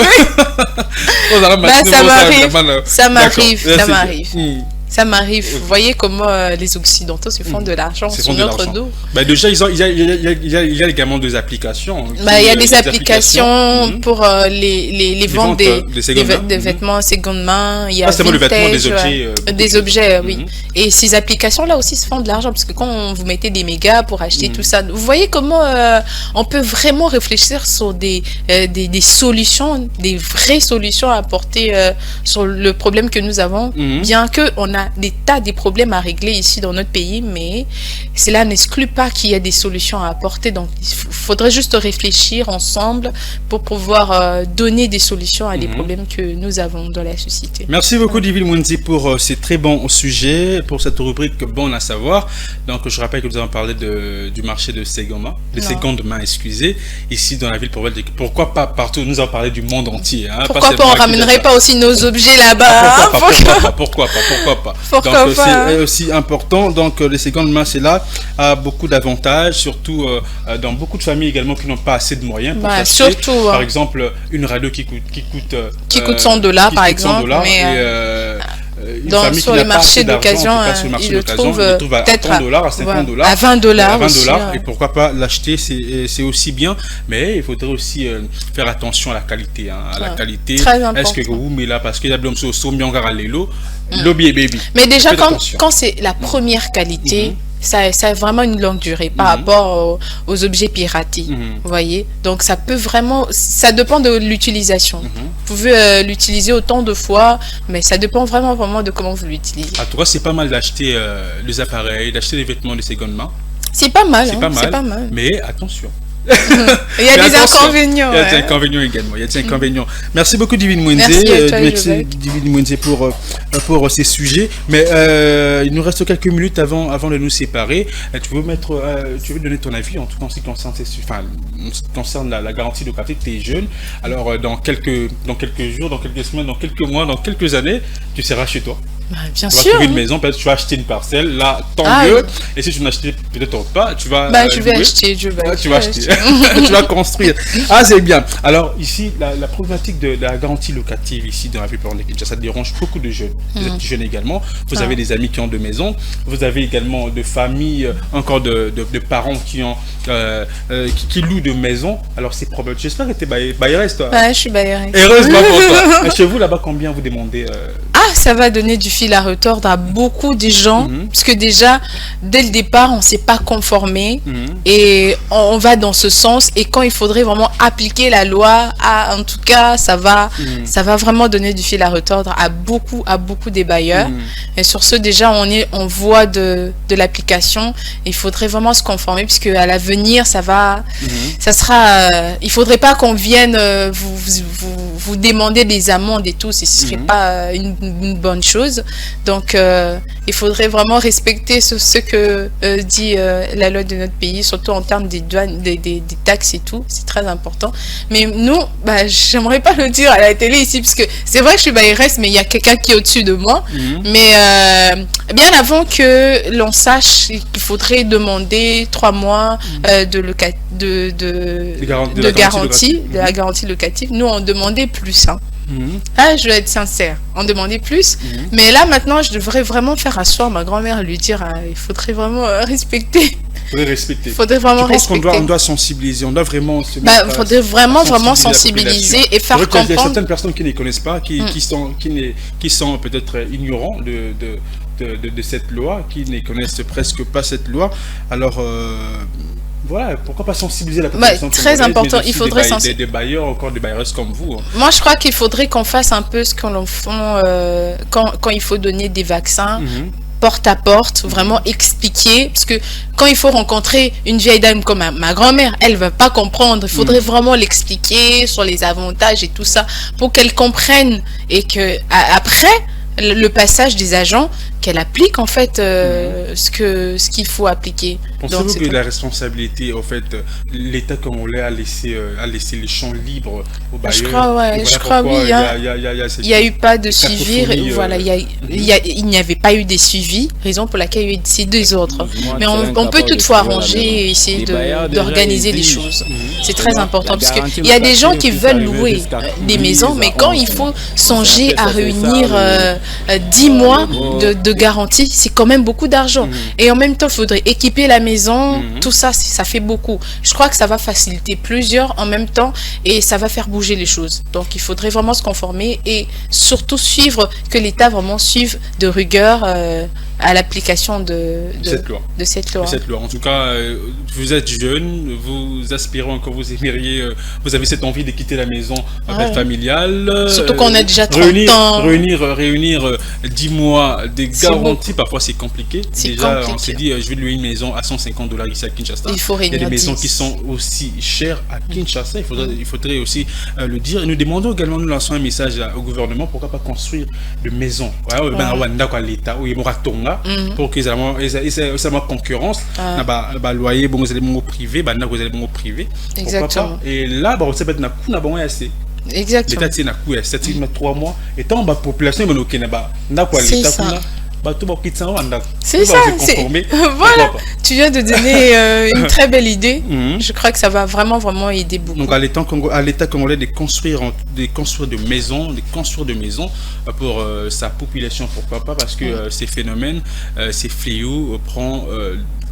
Ça m'arrive. Ça m'arrive. Vous voyez comment les Occidentaux se font de l'argent sur notre dos. Déjà, il y a également des applications. Il y a des applications pour les ventes des vêtements seconde main. Il y a des objets, oui. Et ces applications-là aussi se font de l'argent parce que quand vous mettez des mégas pour acheter tout ça, vous voyez comment on peut vraiment réfléchir sur des solutions, des vraies solutions à apporter sur le problème que nous avons, bien qu'on a des tas de problèmes à régler ici dans notre pays, mais cela n'exclut pas qu'il y a des solutions à apporter. Donc, il faudrait juste réfléchir ensemble pour pouvoir donner des solutions à des problèmes que nous avons dans la société. Merci beaucoup, David Mouindé, pour ces très bons sujets, pour cette rubrique bonne à savoir. Donc, je rappelle que nous avons parlé du marché de seconde main, excusez, ici dans la ville. Pourquoi pas partout? Nous avons parlé du monde entier. Pourquoi pas on ramènerait pas aussi nos objets là-bas? Pourquoi pas? Donc c'est aussi important. Donc les secondes mains, c'est là, a beaucoup d'avantages, surtout dans beaucoup de familles également qui n'ont pas assez de moyens pour s'acheter. Surtout, par exemple, une radio qui coûte $100 par exemple, sur les marchés d'occasion, ils le trouvent peut-être à $50, à $20 et pourquoi pas l'acheter, c'est aussi bien, mais il faudrait aussi faire attention à la qualité. Très important. Est-ce que vous mettez là parce qu'il y a des choses qui sont lobby et baby. Mais déjà, quand c'est la première qualité, ça a vraiment une longue durée par rapport aux objets piratés. Vous voyez? Donc, ça peut vraiment... Ça dépend de l'utilisation. Vous pouvez l'utiliser autant de fois, mais ça dépend vraiment de comment vous l'utilisez. En tout cas, c'est pas mal d'acheter les appareils, d'acheter les vêtements de seconde main. C'est pas mal. Mais attention. Il y a des inconvénients. Il y a des inconvénients également. Il y a des inconvénients. Merci beaucoup, Divine Mwenze. Merci Divine Mwenze pour ces sujets. Mais il nous reste quelques minutes avant de nous séparer. Tu veux donner ton avis en tout cas en ce qui concerne la garantie locative. Tu es jeune. Alors dans quelques jours, dans quelques semaines, dans quelques mois, dans quelques années, tu seras chez toi. Bien tu sûr. vas trouver une maison, peut-être tu vas acheter une parcelle, là, tant mieux. Et si tu n'achètes peut-être pas, tu vas. Je vais acheter, tu vas acheter. Tu vas construire. Ah, c'est bien. Alors, ici, la problématique de la garantie locative, ici, dans la ville de Kinshasa, ça dérange beaucoup de jeunes. Vous êtes jeunes également. Vous avez des amis qui ont de maisons. Vous avez également de familles, encore de parents qui louent de maisons. Alors, c'est probable. J'espère que tu es bailleresse, toi. Je suis bailleresse. Heureusement pour toi. Chez vous, là-bas, combien vous demandez Ça va donner du fil à retordre à beaucoup de gens, parce que déjà, dès le départ, on ne s'est pas conformé et on va dans ce sens. Et quand il faudrait vraiment appliquer la loi, en tout cas, ça va vraiment donner du fil à retordre à beaucoup des bailleurs. Et sur ce, déjà, on est en voie de l'application. Il faudrait vraiment se conformer, puisque à l'avenir, ça sera. Il faudrait pas qu'on vienne vous demander des amendes et tout. Ce serait pas une bonne chose. Donc il faudrait vraiment respecter ce que dit la loi de notre pays, surtout en termes des douanes, des taxes et tout. C'est très important. Mais nous, j'aimerais pas le dire à la télé ici, parce que c'est vrai que je suis bailleresse, mais il y a quelqu'un qui est au-dessus de moi. Mais bien avant que l'on sache qu'il faudrait demander 3 mois de la garantie locative, nous on demandait plus. Je dois être sincère, on demandait plus. Mais là maintenant, je devrais vraiment faire asseoir ma grand-mère, lui dire il faudrait vraiment respecter. Il faudrait vraiment respecter. On doit sensibiliser, on doit vraiment se faudrait vraiment sensibiliser et faire comprendre. Il y a certaines personnes qui ne connaissent pas, qui sont peut-être ignorants de cette loi, qui ne connaissent presque pas cette loi. Alors voilà, pourquoi pas sensibiliser la population très important, il faudrait des bailleurs, encore des bailleuses comme vous. Moi, je crois qu'il faudrait qu'on fasse un peu ce qu'on fait quand il faut donner des vaccins. Porte à porte, vraiment expliquer, parce que quand il faut rencontrer une vieille dame comme ma grand-mère, elle va pas comprendre. Il faudrait vraiment l'expliquer sur les avantages et tout ça pour qu'elle comprenne, et que après le passage des agents, qu'elle applique en fait ce qu'il faut appliquer. Pensez-vous que la responsabilité, en fait, l'État comme on l'a a laissé les champs libres aux bailleurs? Je crois oui. Il n'y a eu pas de suivi. Voilà, il n'y avait pas eu des suivis, raison pour laquelle il y a eu ces désordres. Mais on peut toutefois arranger et essayer d'organiser les choses. C'est très important, parce qu'il y a des gens qui veulent louer des maisons, mais quand il faut songer à réunir 10 mois de garantie, c'est quand même beaucoup d'argent. Et en même temps, il faudrait équiper la maison, tout ça, ça fait beaucoup. Je crois que ça va faciliter plusieurs en même temps et ça va faire bouger les choses. Donc, il faudrait vraiment se conformer et surtout que l'État vraiment suive de rigueur à l'application de cette loi. En tout cas, vous êtes jeune, vous aspirez encore, vous aimeriez, vous avez cette envie de quitter la maison familiale. Surtout qu'on a déjà 30 ans. Réunir 10 mois de garantie, parfois c'est compliqué. Déjà, on s'est dit, je vais louer une maison à $150 ici à Kinshasa. Il y a des maisons qui sont aussi chères à Kinshasa. Il faudrait aussi le dire. Et nous demandons également, nous lançons un message au gouvernement, pourquoi pas construire de maisons. L'État, pour qu'ils aient ma concurrence, loyer, vous allez mon privé, vous allez mon privé. Exactement. Et là, vous savez, assez. Exactement. L'État tient à coup, c'est 3 mois. Et tant la population c'est ça. C'est ça. Voilà. Tu viens de donner une très belle idée. Je crois que ça va vraiment aider beaucoup. Donc à l'État congolais de construire de maisons pour sa population, pourquoi pas, parce que ces phénomènes, ces fléaux prend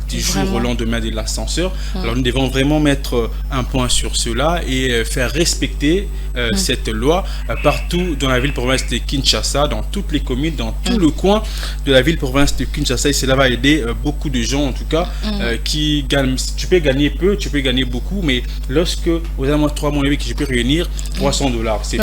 du jour au lendemain de l'ascenseur. Alors nous devons vraiment mettre un point sur cela et faire respecter cette loi partout dans la ville-province de Kinshasa, dans toutes les communes, dans tout le coin de la ville-province de Kinshasa. Et cela va aider beaucoup de gens, en tout cas, qui gagnent. Tu peux gagner peu, tu peux gagner beaucoup, mais lorsque vous avez 3 mois et demi que je peux réunir $300, c'est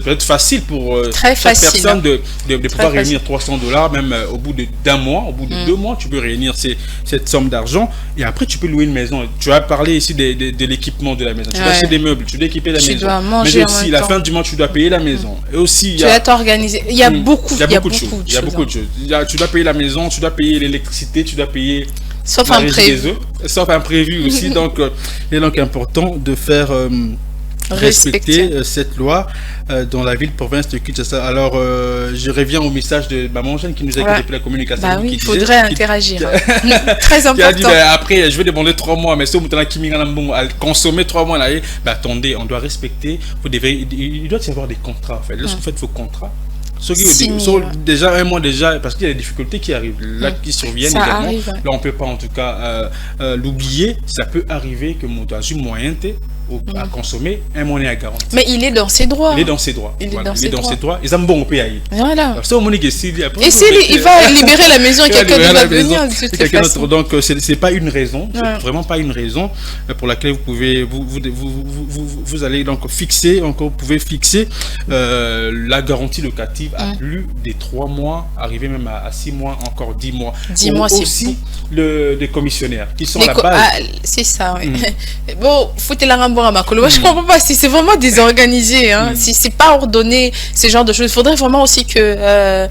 peut-être facile pour chaque personne de pouvoir réunir $300, même au bout d'un mois, au bout de 2 mois, tu peux réunir cette somme d'argent et après tu peux louer une maison. Tu as parlé ici de l'équipement de la maison. Tu dois acheter des meubles, tu dois équiper la maison. Tu dois manger. Mais aussi, la fin du mois, tu dois payer la maison. Et aussi, tu dois t'organiser. Il y a beaucoup de choses. Il y a beaucoup de choses. Tu dois payer la maison, tu dois payer l'électricité, tu dois payer. Sauf imprévu. Sauf imprévu aussi. Donc, il est donc important de faire respecter cette loi dans la ville-province de Kinshasa. Alors, je reviens au message de Maman Jeanne qui nous a écrit depuis la communication. Bah oui, il faudrait interagir. Très important. Qui a dit, après, je vais demander 3 mois, mais si vous à consommer 3 mois, là, bah, attendez, on doit respecter, il doit y avoir des contrats, en fait. Lorsque vous faites vos contrats, déjà un mois déjà, parce qu'il y a des difficultés qui arrivent là, qui surviennent ça également. Arrive, là on peut pas en tout cas l'oublier. Ça peut arriver que mon un moyen à consommer un moyen à garantir. Mais il est dans ses droits. Il est dans ses droits. Il est dans ses droits. Ils ont bon au pays. Voilà. Et s'il va libérer la maison, quelqu'un va venir. Donc c'est pas une raison, c'est vraiment pas une raison pour laquelle vous pouvez vous allez donc fixer, encore vous pouvez fixer la garantie locative à plus des 3 mois, arriver même à 6 mois, encore 10 mois. 10 mois, c'est aussi des commissionnaires qui sont à la base. C'est ça, oui. Bon, foutez la rambo à ma colo. Je comprends pas si c'est vraiment désorganisé, hein. Si c'est pas ordonné, ce genre de choses. Il faudrait vraiment aussi que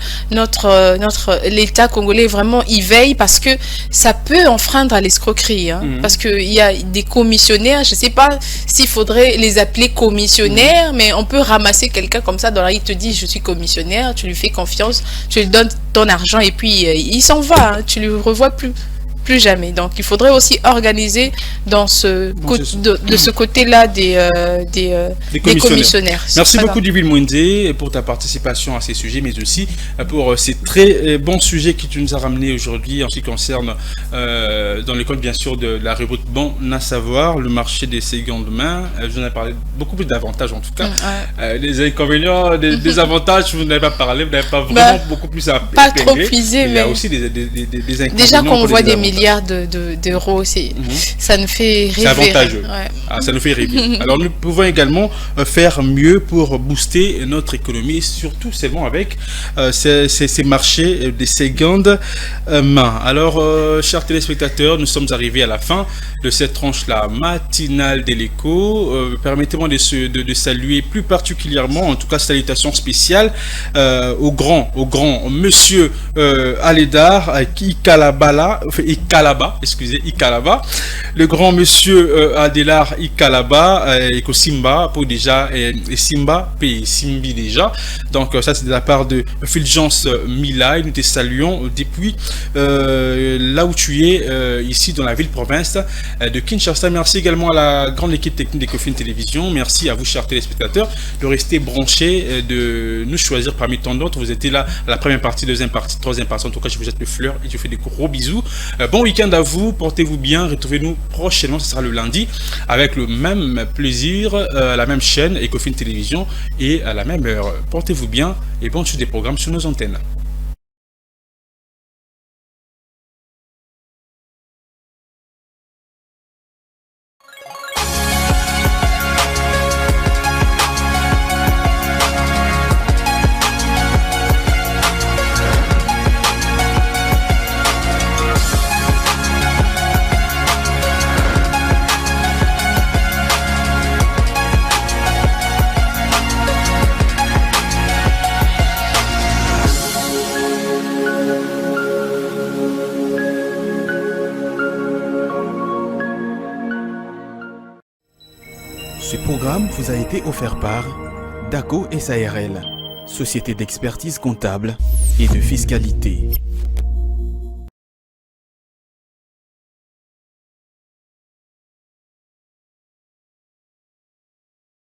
l'État congolais vraiment y veille parce que ça peut enfreindre à l'escroquerie, hein. Parce que il y a des commissionnaires, je sais pas s'il faudrait les appeler commissionnaires, mais on peut ramasser quelqu'un comme ça dans la rue, il te dit je suis commissionnaire, tu lui fais confiance, tu lui donnes ton argent et puis il s'en va, hein, tu le revois plus jamais. Donc il faudrait aussi organiser dans ce côté-là des commissionnaires. Merci beaucoup Djibril Mwende pour ta participation à ces sujets, mais aussi pour ces très bons sujets que tu nous as ramenés aujourd'hui en ce qui concerne dans le cadre bien sûr de la rubrique Bon à savoir, le marché des secondes mains. Je vous en ai parlé beaucoup plus d'avantages en tout cas. Les inconvénients, des avantages, vous n'avez pas parlé, vous n'avez pas vraiment beaucoup plus à pas trop puiser, mais il y a aussi des inconvénients. Déjà quand on voit des milliards d'euros, ça nous fait rêver. C'est avantageux. Ça nous fait rêver. Alors nous pouvons également faire mieux pour booster notre économie, surtout seulement avec ces marchés des secondes mains. Alors, chers téléspectateurs, nous sommes arrivés à la fin de cette tranche-là matinale de l'écho. Permettez-moi de saluer plus particulièrement, en tout cas salutations spéciales au grand monsieur Aledar Ikalaba, le grand monsieur Adelar Ikalaba et Simba pour déjà et Simba et Simbi déjà. Donc ça c'est de la part de Fulgence Mila et nous te saluons depuis là où tu es ici dans la ville-province de Kinshasa. Merci également à la grande équipe technique d'Ecofin Télévision. Merci à vous chers téléspectateurs de rester branchés, de nous choisir parmi tant d'autres. Vous étiez là à la première partie, deuxième partie, troisième partie. En tout cas je vous jette le fleur et je vous fais des gros bisous. Bon week-end à vous, portez-vous bien, retrouvez-nous prochainement, ce sera le lundi, avec le même plaisir, à la même chaîne, Ecofin Télévision, et à la même heure. Portez-vous bien, et bonne suite des programmes sur nos antennes. Ce programme vous a été offert par DACO SARL, société d'expertise comptable et de fiscalité.